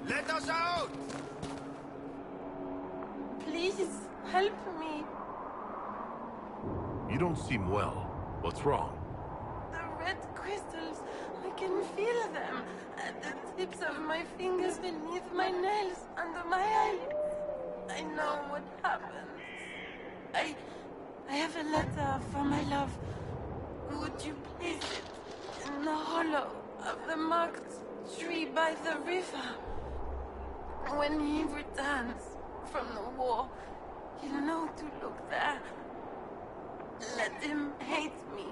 Let us out! Please, help me. You don't seem well. What's wrong? The red crystals, I can feel them at the tips of my fingers, beneath my nails, under my eyelids. I know what happened. I have a letter from my love. Would you place it in the hollow of the marked tree by the river? When he returns from the war, he'll know to look there. Let him hate me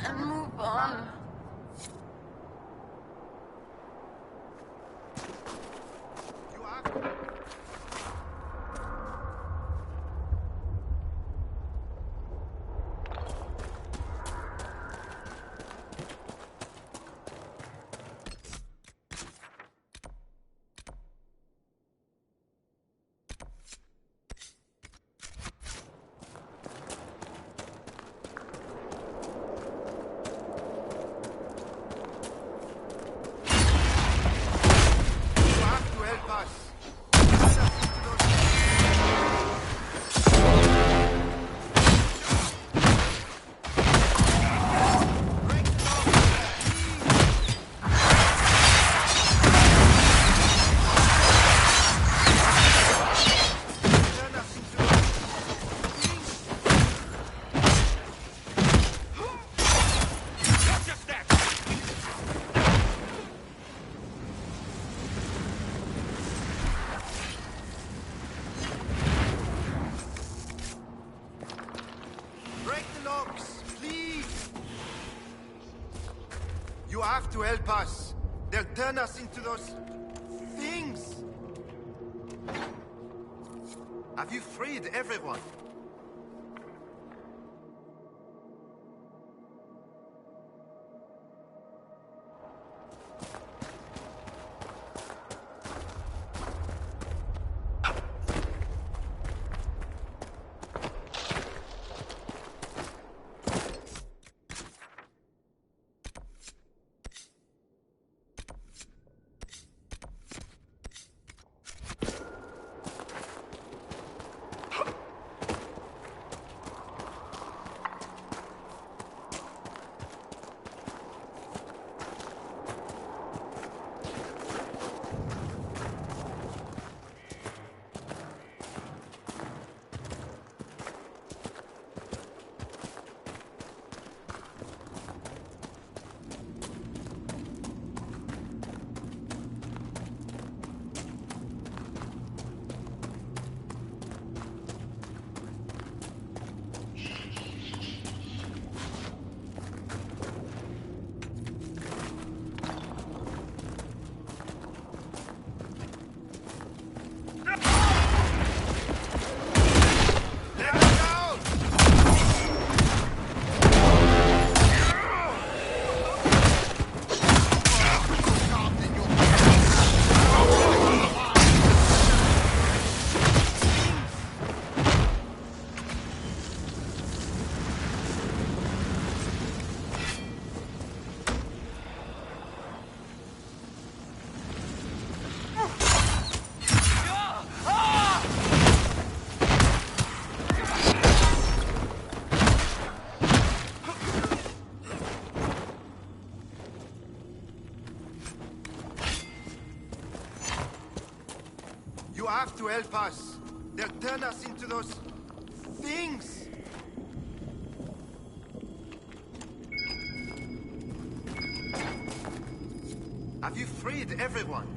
and move on. You have to help us. They'll turn us into those things. Have you freed everyone? have to help us. They'll turn us into those things. Have you freed everyone?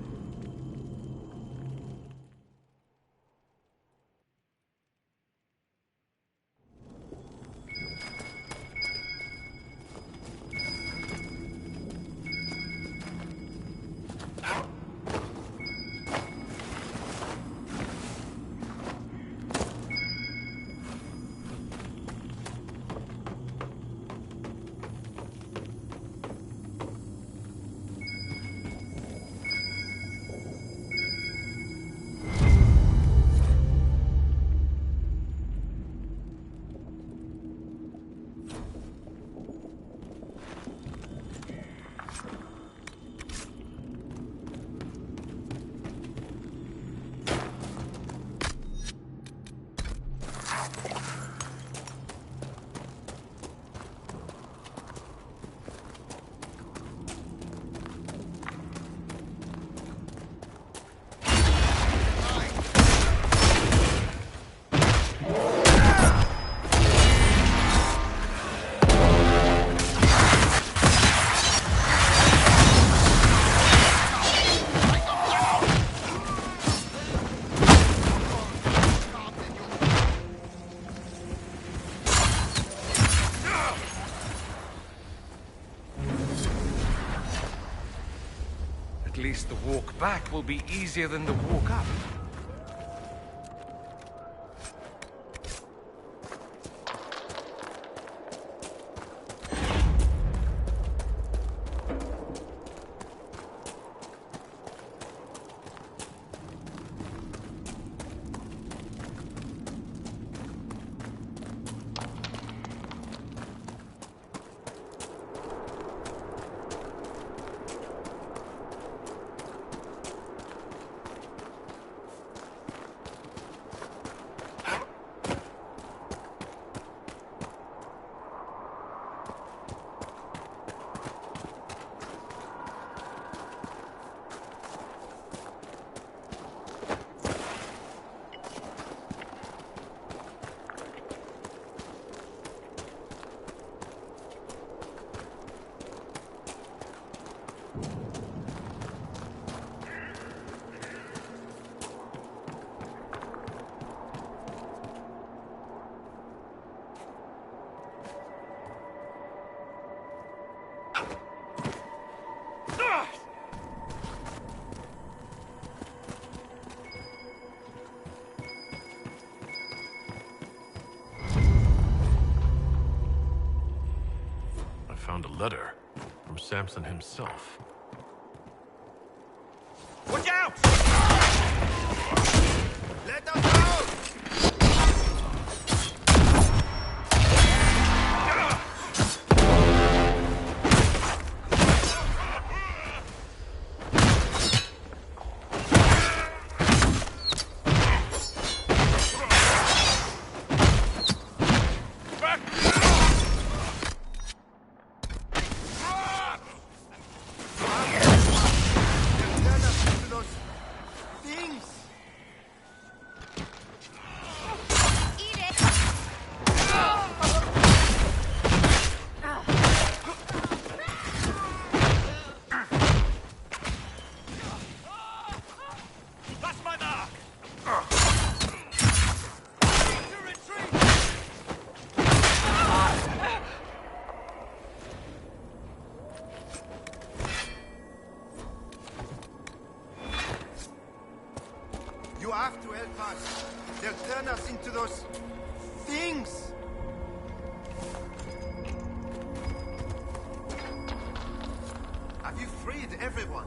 At least the walk back will be easier than the walk up. Found a letter from Samson himself. Watch out! Let us go! You have to help us. They'll turn us into those things. Have you freed everyone?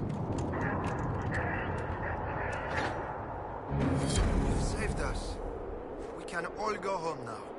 You've saved us. We can all go home now.